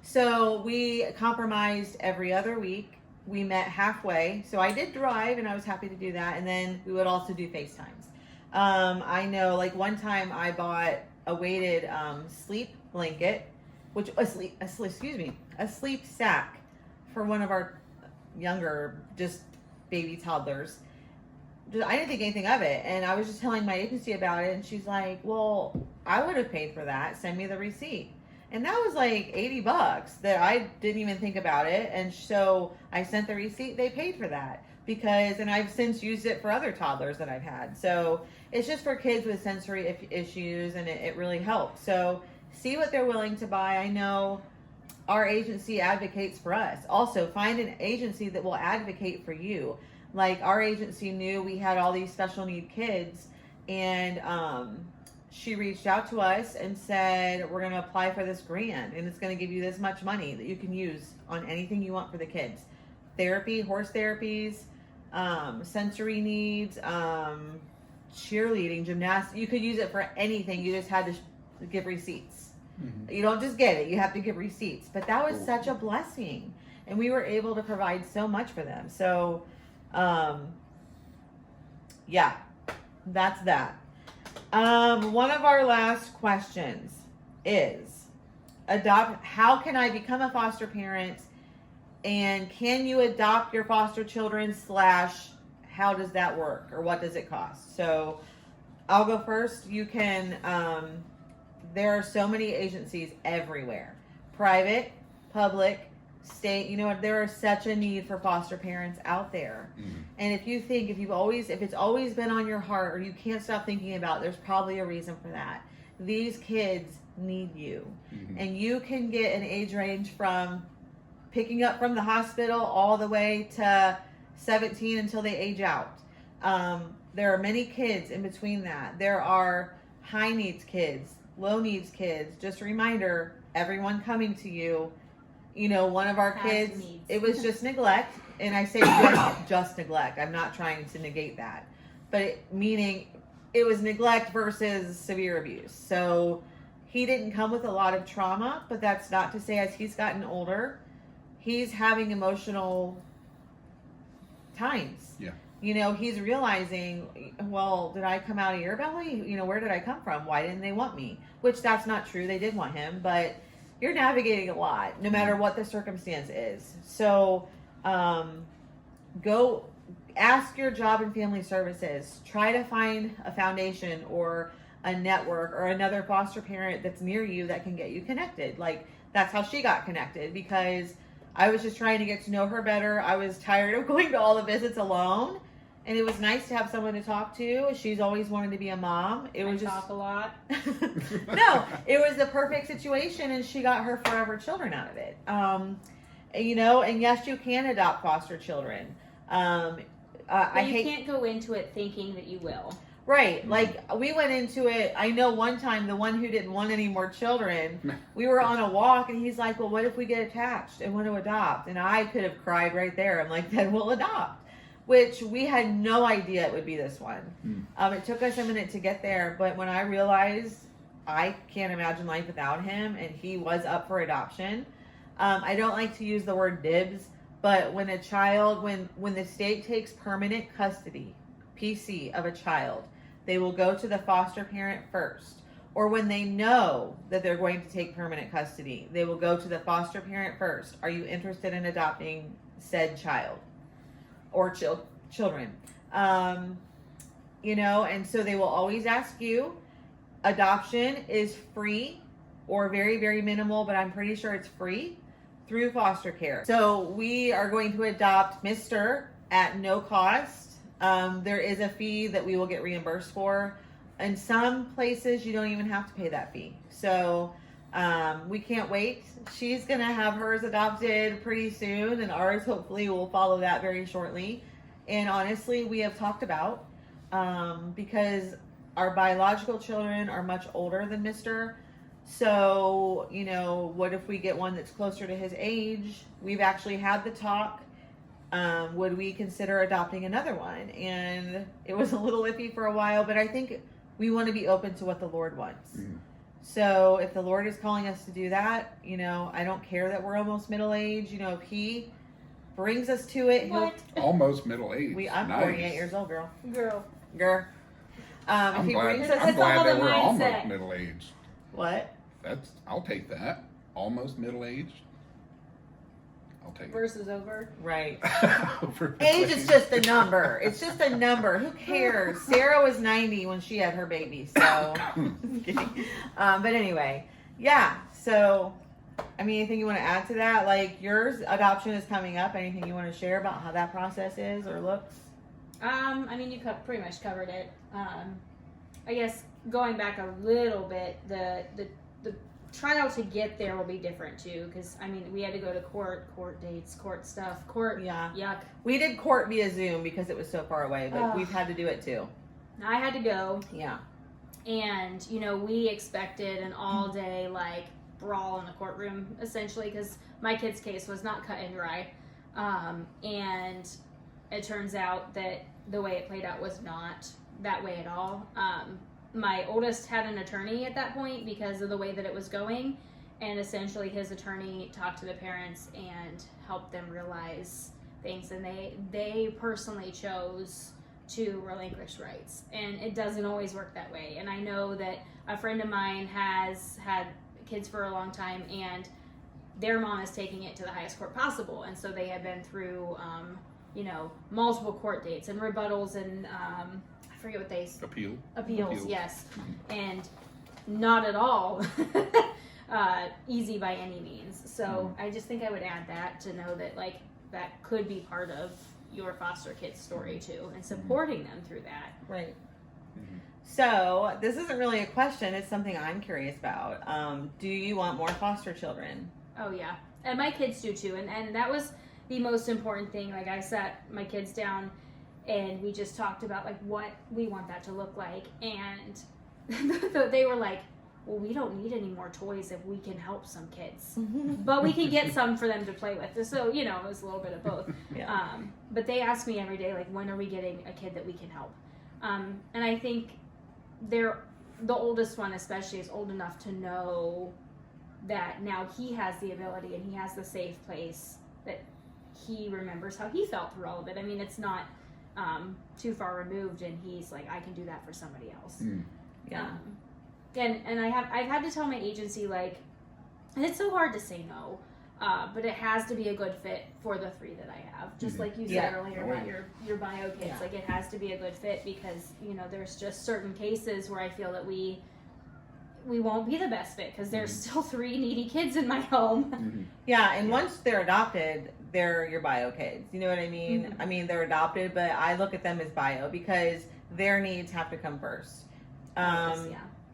So we compromised every other week. We met halfway. So I did drive, and I was happy to do that. And then we would also do FaceTimes. I know, like, one time I bought a weighted sleep blanket, a sleep sack for one of our younger, just baby toddlers. I didn't think anything of it, and I was just telling my agency about it, and she's like, well, I would have paid for that. Send me the receipt. And that was like $80 that I didn't even think about it. And so I sent the receipt. They paid for that and I've since used it for other toddlers that I've had. So it's just for kids with sensory issues, and it really helps. So see what they're willing to buy. I know our agency advocates for us. Also, find an agency that will advocate for you. Like, our agency knew we had all these special need kids, and she reached out to us and said, we're going to apply for this grant, and it's going to give you this much money that you can use on anything you want for the kids. Therapy, horse therapies, sensory needs, cheerleading, gymnastics. You could use it for anything. You just had to give receipts. You don't just get it. You have to give receipts. But that was such a blessing. And we were able to provide so much for them. So, yeah, that's that. One of our last questions is how can I become a foster parent, and can you adopt your foster children / how does that work, or what does it cost? So I'll go first. You can, there are so many agencies everywhere, private, public, stay, there is such a need for foster parents out there. And if it's always been on your heart or you can't stop thinking about it, there's probably a reason for that. These kids need you. And you can get an age range from picking up from the hospital all the way to 17 until they age out. There are many kids in between that. There are high needs kids, low needs kids. Just a reminder, everyone coming to you, one of our kids, it was just neglect. And I say just neglect. I'm not trying to negate that. But meaning it was neglect versus severe abuse. So he didn't come with a lot of trauma, but that's not to say as he's gotten older, he's having emotional times. Yeah. He's realizing, well, did I come out of your belly? Where did I come from? Why didn't they want me? Which that's not true. They did want him, but you're navigating a lot, no matter what the circumstance is. So, go ask your job and family services. Try to find a foundation or a network or another foster parent that's near you that can get you connected. Like, that's how she got connected, because I was just trying to get to know her better. I was tired of going to all the visits alone. And it was nice to have someone to talk to. She's always wanted to be a mom. It was talk a lot. No, it was the perfect situation, and she got her forever children out of it. And yes, you can adopt foster children. But you can't go into it thinking that you will. Right. Like, we went into it, I know one time, the one who didn't want any more children, we were on a walk, and he's like, well, what if we get attached and want to adopt? And I could have cried right there. I'm like, then we'll adopt. Which we had no idea it would be this one. It took us a minute to get there, but when I realized I can't imagine life without him, and he was up for adoption, I don't like to use the word dibs, but when a child, when the state takes permanent custody, PC, of a child, they will go to the foster parent first. Or when they know that they're going to take permanent custody, they will go to the foster parent first. Are you interested in adopting said child? Or children, and so they will always ask you. Adoption is free or very, very minimal, but I'm pretty sure it's free through foster care. So we are going to adopt Mr. at no cost. There is a fee that we will get reimbursed for. In some places, you don't even have to pay that fee. So we can't wait. She's going to have hers adopted pretty soon, and ours hopefully will follow that very shortly. And honestly, we have talked about, because our biological children are much older than Mr. So, what if we get one that's closer to his age? We've actually had the talk. Would we consider adopting another one? And it was a little iffy for a while, but I think we want to be open to what the Lord wants. So if the Lord is calling us to do that, I don't care that we're almost middle-aged. If he brings us to it, almost middle-aged. I'm nice. 48 years old, girl. I'm if he glad, brings us, I'm glad that we're mindset. almost middle-aged. What? I'll take that. Almost middle-aged. I'll take Versus over. Right. it. Age is just a number. It's just a number. Who cares? Sarah was 90 when she had her baby. So, just kidding. But anyway, yeah. So, anything you want to add to that? Like, yours adoption is coming up. Anything you want to share about how that process is or looks? You pretty much covered it. I guess going back a little bit, the trial to get there will be different too, because we had to go to court dates, court stuff, Yeah. Yuck. We did court via Zoom because it was so far away, but we've had to do it too. I had to go. Yeah. And we expected an all day brawl in the courtroom essentially, because my kid's case was not cut and dry, and it turns out that the way it played out was not that way at all. My oldest had an attorney at that point because of the way that it was going, and essentially his attorney talked to the parents and helped them realize things, and they personally chose to relinquish rights, and it doesn't always work that way. And I know that a friend of mine has had kids for a long time, and their mom is taking it to the highest court possible, and so they have been through multiple court dates and rebuttals and I forget what they appeals. Yes, and not at all easy by any means. So I just think I would add that to know that like that could be part of your foster kid's story too, and supporting them through that. Right. So this isn't really a question, it's something I'm curious about. Do you want more foster children? Oh yeah, and my kids do too, and that was the most important thing. Like I sat my kids down and we just talked about like what we want that to look like, and they were like, well, we don't need any more toys if we can help some kids, but we can get some for them to play with. So, you know, it was a little bit of both. Yeah. But they ask me every day, like, when are we getting a kid that we can help? And I think the oldest one especially is old enough to know that now he has the ability and he has the safe place that he remembers how he felt through all of it. I mean, it's not too far removed, and he's like, I can do that for somebody else. Yeah. And I've had to tell my agency, like, and it's so hard to say no, but it has to be a good fit for the 3 that I have. Just like you said earlier about your bio kids, like it has to be a good fit, because you know there's just certain cases where I feel that we won't be the best fit because there's still 3 needy kids in my home. Yeah, and once they're adopted, they're your bio kids. You know what I mean? I mean, they're adopted, but I look at them as bio because their needs have to come first.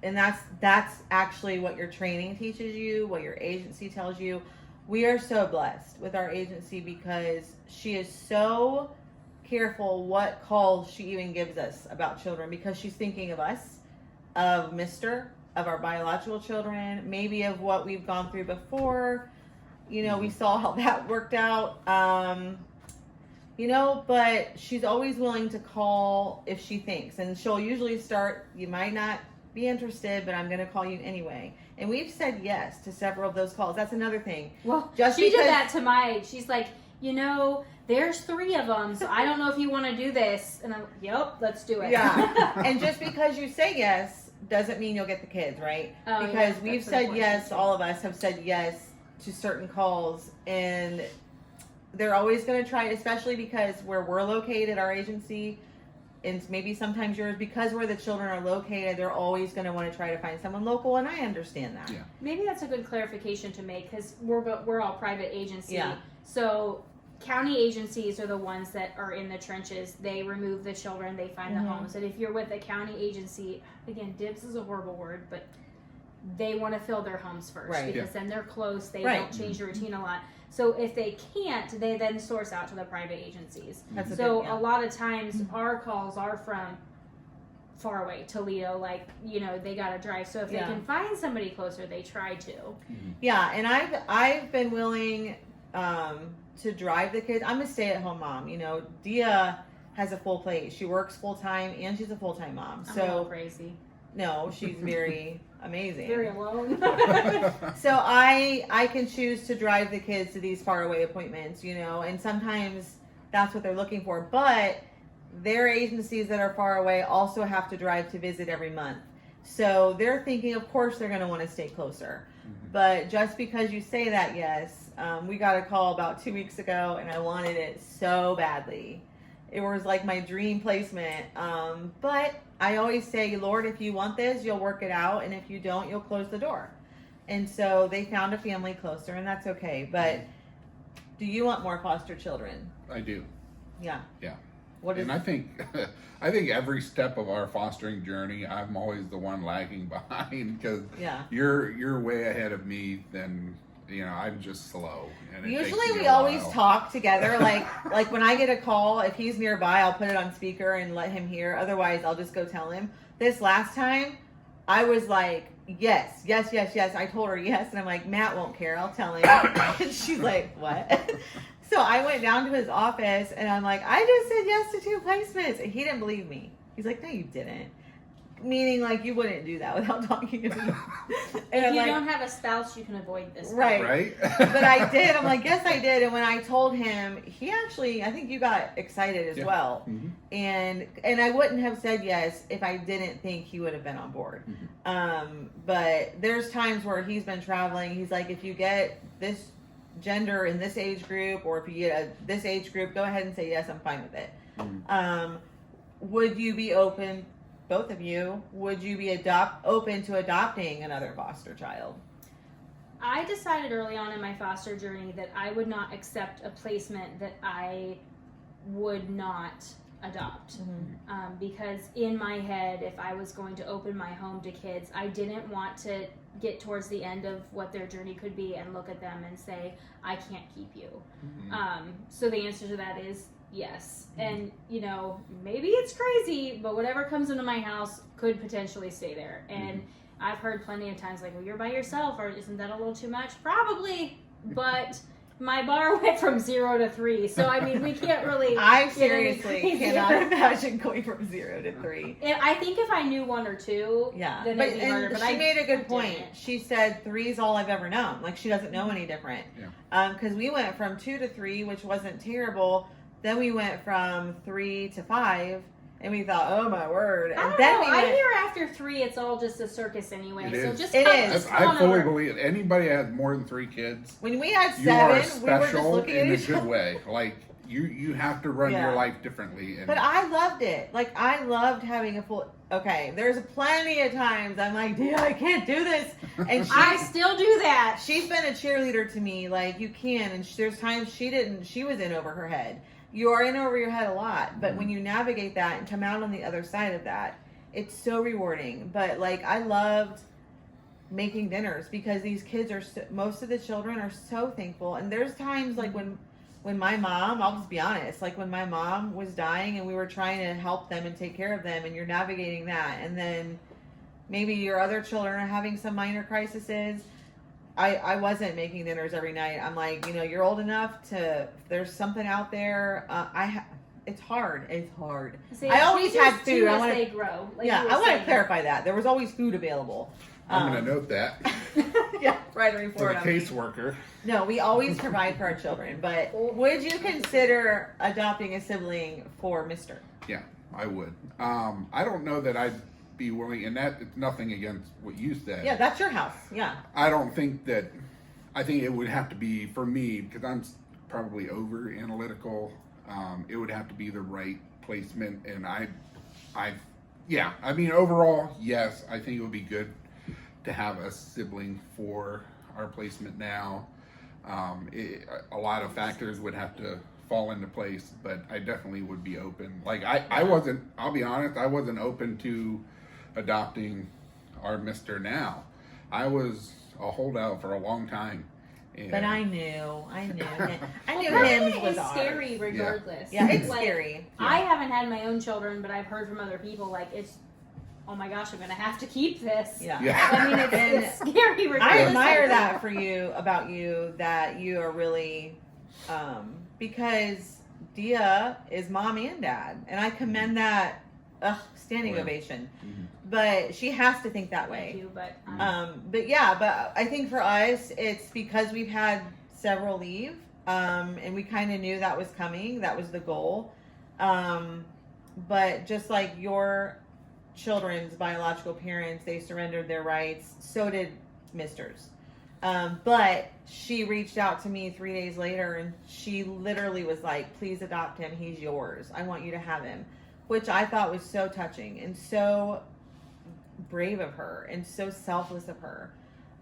And that's actually what your training teaches you, what your agency tells you. We are so blessed with our agency because she is so careful what calls she even gives us about children, because she's thinking of us, of of our biological children, maybe of what we've gone through before. You know, we saw how that worked out. You know, but she's always willing to call if she thinks, and she'll usually start, you might not be interested, but I'm going to call you anyway. And we've said yes to several of those calls. That's another thing. Well, she did that to she's like, you know, there's 3 of them, so I don't know if you want to do this. And I'm like, yep, let's do it. Yeah. And just because you say yes doesn't mean you'll get the kids, right? Oh, because yeah, we've said yes, all of us have said yes to certain calls, and they're always going to try, especially because where we're located, our agency, and maybe sometimes yours, because where the children are located, they're always going to want to try to find someone local, and I understand that. Yeah. Maybe that's a good clarification to make, because we're all private agency. Yeah. So county agencies are the ones that are in the trenches. They remove the children, they find the homes. And if you're with a county agency, again, dibs is a horrible word, but they want to fill their homes first, because then they're close. They don't change the routine a lot. So if they can't, they then source out to the private agencies. A lot of times our calls are from far away, Toledo, like, you know, they got to drive. So if they can find somebody closer, they try to. Yeah, and I've been willing to drive the kids. I'm a stay-at-home mom. You know, Dia has a full plate. She works full-time and she's a full-time mom. I'm a little crazy. No, she's very amazing. Very alone. So I can choose to drive the kids to these faraway appointments, you know, and sometimes that's what they're looking for. But their agencies that are far away also have to drive to visit every month. So they're thinking, of course, they're going to want to stay closer. But just because you say that, yes, we got a call about 2 weeks ago, and I wanted it so badly. It was like my dream placement. But I always say, Lord, if you want this, you'll work it out. And if you don't, you'll close the door. And so they found a family closer, and that's okay. But do you want more foster children? I do. Yeah. Yeah. And I think every step of our fostering journey, I'm always the one lagging behind, because you're way ahead of me. Then you know I'm just slow. And usually we always talk together. Like when I get a call, if he's nearby, I'll put it on speaker and let him hear. Otherwise, I'll just go tell him. This last time, I was like, yes. I told her yes, and I'm like, Matt won't care. I'll tell him. And she's like, what? So I went down to his office and I'm like, I just said yes to 2 placements. And he didn't believe me. He's like, no, you didn't. Meaning, like, you wouldn't do that without talking to me. And if you don't have a spouse, you can avoid this. Right. But I did. I'm like, yes, I did. And when I told him, he actually, I think you got excited as well. And I wouldn't have said yes if I didn't think he would have been on board. But there's times where he's been traveling. He's like, if you get this gender in this age group, or if you get this age group, go ahead and say yes, I'm fine with it. Would you be open, both of you, would you be open to adopting another foster child? I decided early on in my foster journey that I would not accept a placement that I would not adopt. Because in my head, if I was going to open my home to kids, I didn't want to get towards the end of what their journey could be and look at them and say, I can't keep you. So the answer to that is yes. And, you know, maybe it's crazy, but whatever comes into my house could potentially stay there. And I've heard plenty of times like, well, you're by yourself, or isn't that a little too much? Probably, but my bar went from 0 to 3, so I mean, we can't really. I seriously cannot imagine going from 0 to 3. And I think if I knew 1 or 2, then it'd be harder. But she made a good point. She said 3 is all I've ever known. Like, she doesn't know any different. Because we went from 2 to 3, which wasn't terrible. Then we went from 3 to 5. And we thought, oh my word! And I hear after 3, it's all just a circus anyway. It is. I fully believe it. Anybody that has more than 3 kids. When we had 7, you are we were just special looking in at a each good other. way. Like you have to run your life differently. But I loved it. Like, I loved having a full. Okay, there's plenty of times I'm like, Dia, I can't do this, and I still do that. She's been a cheerleader to me. Like, you can, and there's times she didn't. She was in over her head. You are in over your head a lot, but when you navigate that and come out on the other side of that, it's so rewarding. But like, I loved making dinners because these kids are most of the children are so thankful. And there's times like when my mom, I'll just be honest, like when my mom was dying and we were trying to help them and take care of them, and you're navigating that, and then maybe your other children are having some minor crises. I wasn't making dinners every night. I'm like, you know, you're old enough to, there's something out there. It's hard. It's hard. See, I always had food. I want to grow. Like I want to clarify that. There was always food available. I'm going to note that. Yeah, right before For the caseworker. No, we always provide for our children. But would you consider adopting a sibling for Mr.? Yeah, I would. I don't know that I'd be willing, and that it's nothing against what you said. Yeah, that's your house. Yeah. I don't think that. I think it would have to be for me because I'm probably over analytical. It would have to be the right placement, and I mean, overall, yes, I think it would be good to have a sibling for our placement now. A lot of factors would have to fall into place, but I definitely would be open. Like I wasn't. I'll be honest. I wasn't open to adopting our Mr. now. I was a holdout for a long time. But I knew him. I knew him was scary regardless. Yeah, it's like, scary. I haven't had my own children, but I've heard from other people like it's, oh my gosh, I'm gonna have to keep this. Yeah. I mean, it's scary regardless. I admire that for you, about you, that you are really, because Dia is mom and dad, and I commend that. Standing ovation. But she has to think that way. Thank you, but I think for us, it's because we've had several leave, and we kind of knew that was coming. That was the goal. But just like your children's biological parents, they surrendered their rights. So did Mister's. But she reached out to me 3 days later, and she literally was like, "Please adopt him. He's yours. I want you to have him." Which I thought was so touching and so brave of her and so selfless of her.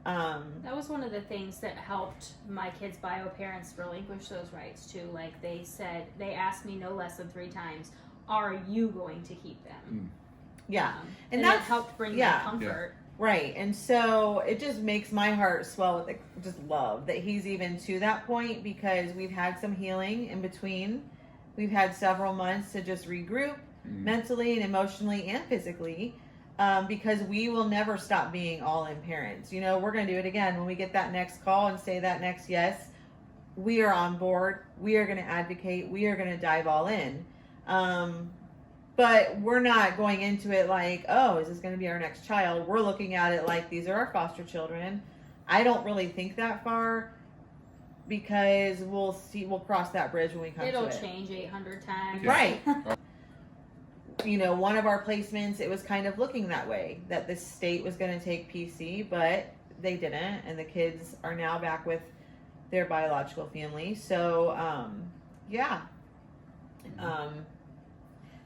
That was one of the things that helped my kids' bio parents relinquish those rights too. Like they asked me no less than 3 times, "Are you going to keep them?" Yeah, and that helped bring that comfort. Right, and so it just makes my heart swell with just love that he's even to that point, because we've had some healing in between. We've had several months to just regroup mentally and emotionally and physically, because we will never stop being all in parents. You know, we're going to do it again when we get that next call and say that next yes. We are on board. We are going to advocate. We are going to dive all in. But we're not going into it like, oh, is this going to be our next child? We're looking at it like these are our foster children. I don't really think that far, because we'll cross that bridge when we come to it. It'll change 800 times. Right. You know, one of our placements, it was kind of looking that way, that the state was going to take PC, but they didn't, and the kids are now back with their biological family. So,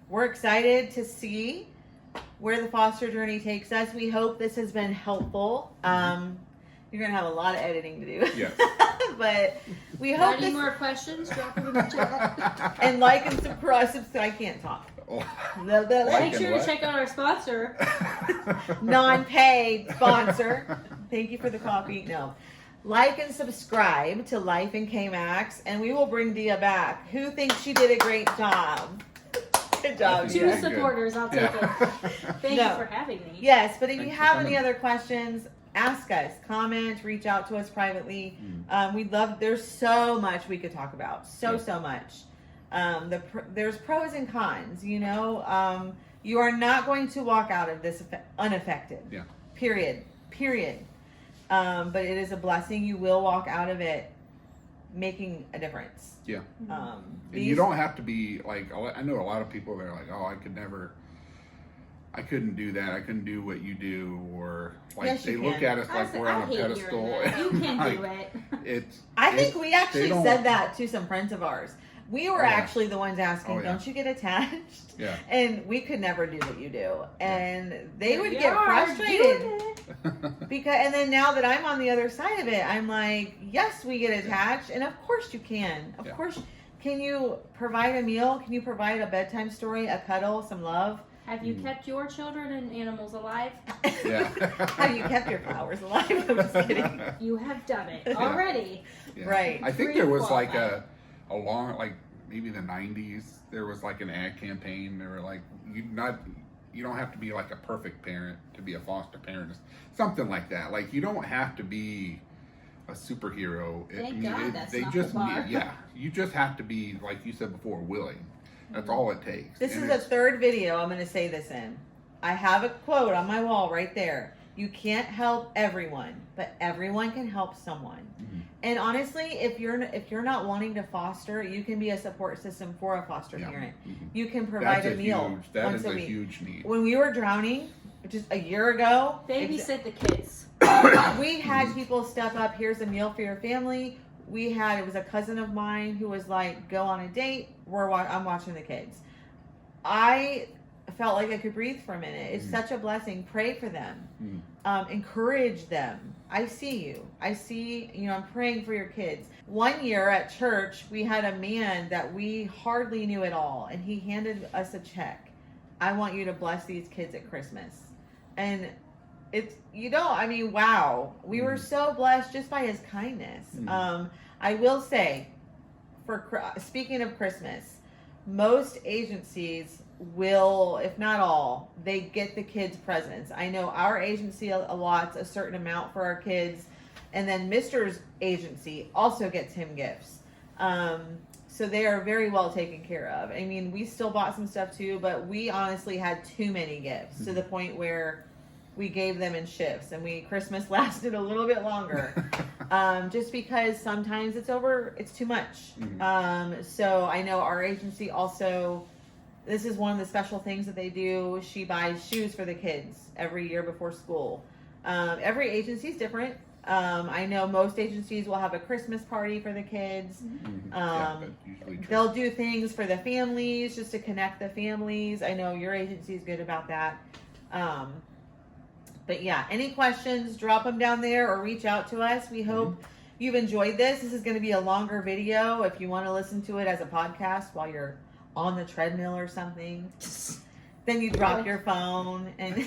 we're excited to see where the foster journey takes us. We hope this has been helpful. You're going to have a lot of editing to do. Yes. But we hope Any more questions? Drop them in the chat. And like and subscribe. I can't talk. Make sure to check out our sponsor. Non-paid sponsor. Thank you for the coffee. No. Like and subscribe to Life in K-Max, and we will bring Dia back. Who thinks she did a great job? Good job. 2 supporters, I'll take it. Thank you for having me. Yes, but if you have any other questions, ask us, comment, reach out to us privately. We'd love, there's so much we could talk about. So much. There's pros and cons, you know. You are not going to walk out of this unaffected. Yeah. Period. But it is a blessing. You will walk out of it making a difference. Yeah. And you don't have to be like, I know a lot of people that are like, oh, I couldn't do that. I couldn't do what you do. Or like yes, they look at us like we're on a pedestal. You can like, do it. I think we actually said that to some friends of ours. We were actually the ones asking, don't you get attached? Yeah. And we could never do what you do. And they would get frustrated. And then now that I'm on the other side of it, I'm like, yes, we get attached. And of course you can. Of course. Can you provide a meal? Can you provide a bedtime story, a cuddle, some love? Have you kept your children and animals alive? Yeah. Have you kept your flowers alive? I'm just kidding. You have done it already. Yeah. Right. I think there was like a long, like maybe the 90s, there was like an ad campaign. They were like, you don't have to be like a perfect parent to be a foster parent. Something like that. Like you don't have to be a superhero. Thank God that's not the bar. You just have to be, like you said before, willing. That's all it takes. This is the third video I'm going to say this in. I have a quote on my wall right there. You can't help everyone, but everyone can help someone. Mm-hmm. And honestly, if you're not wanting to foster, you can be a support system for a foster parent. Mm-hmm. You can provide a meal. That is a huge need. When we were drowning, just a year ago, babysit the kids. We had people step up. Here's a meal for your family. It was a cousin of mine who was like, go on a date. I'm watching the kids. I felt like I could breathe for a minute. It's such a blessing. Pray for them. Encourage them. I see you. I'm praying for your kids. One year at church, we had a man that we hardly knew at all, and he handed us a check. I want you to bless these kids at Christmas. And wow. We were so blessed just by his kindness. I will say, speaking of Christmas, most agencies will, if not all, they get the kids presents. I know our agency allots a certain amount for our kids, and then Mr.'s agency also gets him gifts. So they are very well taken care of. I mean, we still bought some stuff too, but we honestly had too many gifts to the point where we gave them in shifts, and Christmas lasted a little bit longer, just because sometimes it's too much. So I know our agency also, this is one of the special things that they do. She buys shoes for the kids every year before school. Every agency is different. I know most agencies will have a Christmas party for the kids. They'll do things for the families just to connect the families. I know your agency is good about that. But yeah, any questions, drop them down there or reach out to us. We hope you've enjoyed this. This is going to be a longer video. If you want to listen to it as a podcast while you're on the treadmill or something, then you drop your phone and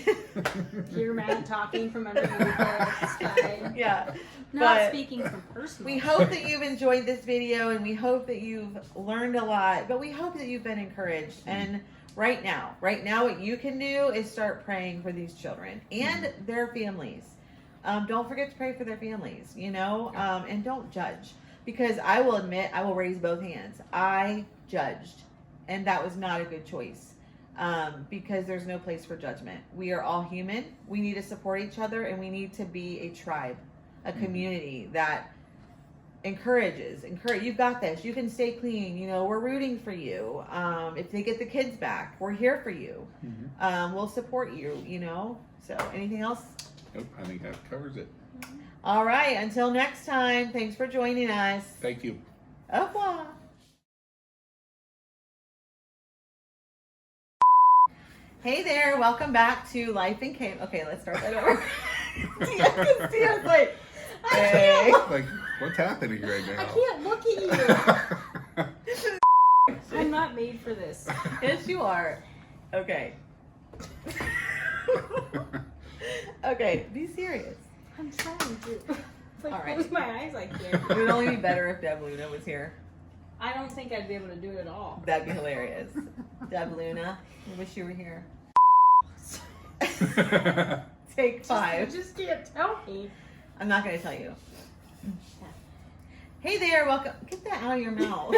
hear Matt talking from underneath it's fine. Yeah. Not speaking from personal. We hope that you've enjoyed this video, and we hope that you've learned a lot, but we hope that you've been encouraged. And right now, what you can do is start praying for these children and their families. Don't forget to pray for their families, and don't judge, because I will admit, I will raise both hands. I judged, and that was not a good choice, because there's no place for judgment. We are all human. We need to support each other, and we need to be a tribe, a community that encourage. You've got this. You can stay clean. We're rooting for you. If they get the kids back, we're here for you. We'll support you. So anything else? Nope. I think that covers it. All right. Until next time. Thanks for joining us. Thank you. Au revoir. Hey there. Welcome back to Life in K. Okay, let's start that over. Tia's like, Hey. Like, what's happening right now? I can't look at you. I'm not made for this. Yes, you are. Okay. Okay, be serious. I'm trying to. If I All right. close my eyes, I can't. It would only be better if Deb Luna was here. I don't think I'd be able to do it at all. That'd be hilarious. Deb Luna, I wish you were here. Take 5. You just can't tell me. I'm not going to tell you. Hey there, welcome. Get that out of your mouth.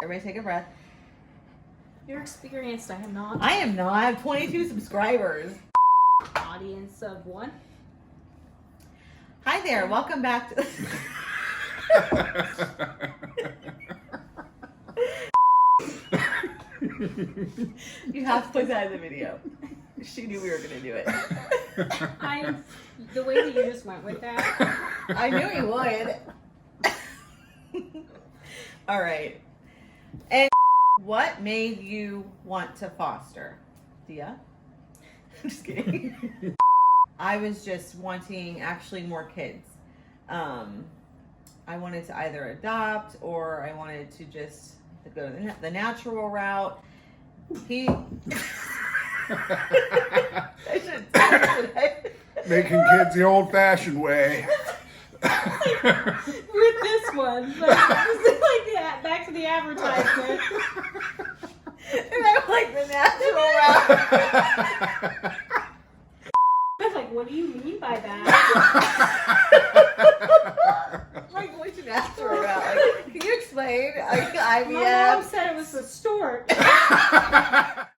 Everybody take a breath. You're experienced. I am not. I am not. I have 22 subscribers. Audience of 1. Hi there, welcome back to... You have to put that in the video. She knew we were going to do it. The way that you just went with that. I knew he would. All right. And what made you want to foster? Dia? I'm just kidding. I was just wanting actually more kids. I wanted to either adopt or I wanted to just go the natural route. Making kids the old-fashioned way. With this one. Like that. Back to the advertisement. And I like the natural route. I'm like, what do you mean by that? Like, what's your natural route? Like, can you explain? Like, My mom IVF? said it was a stork.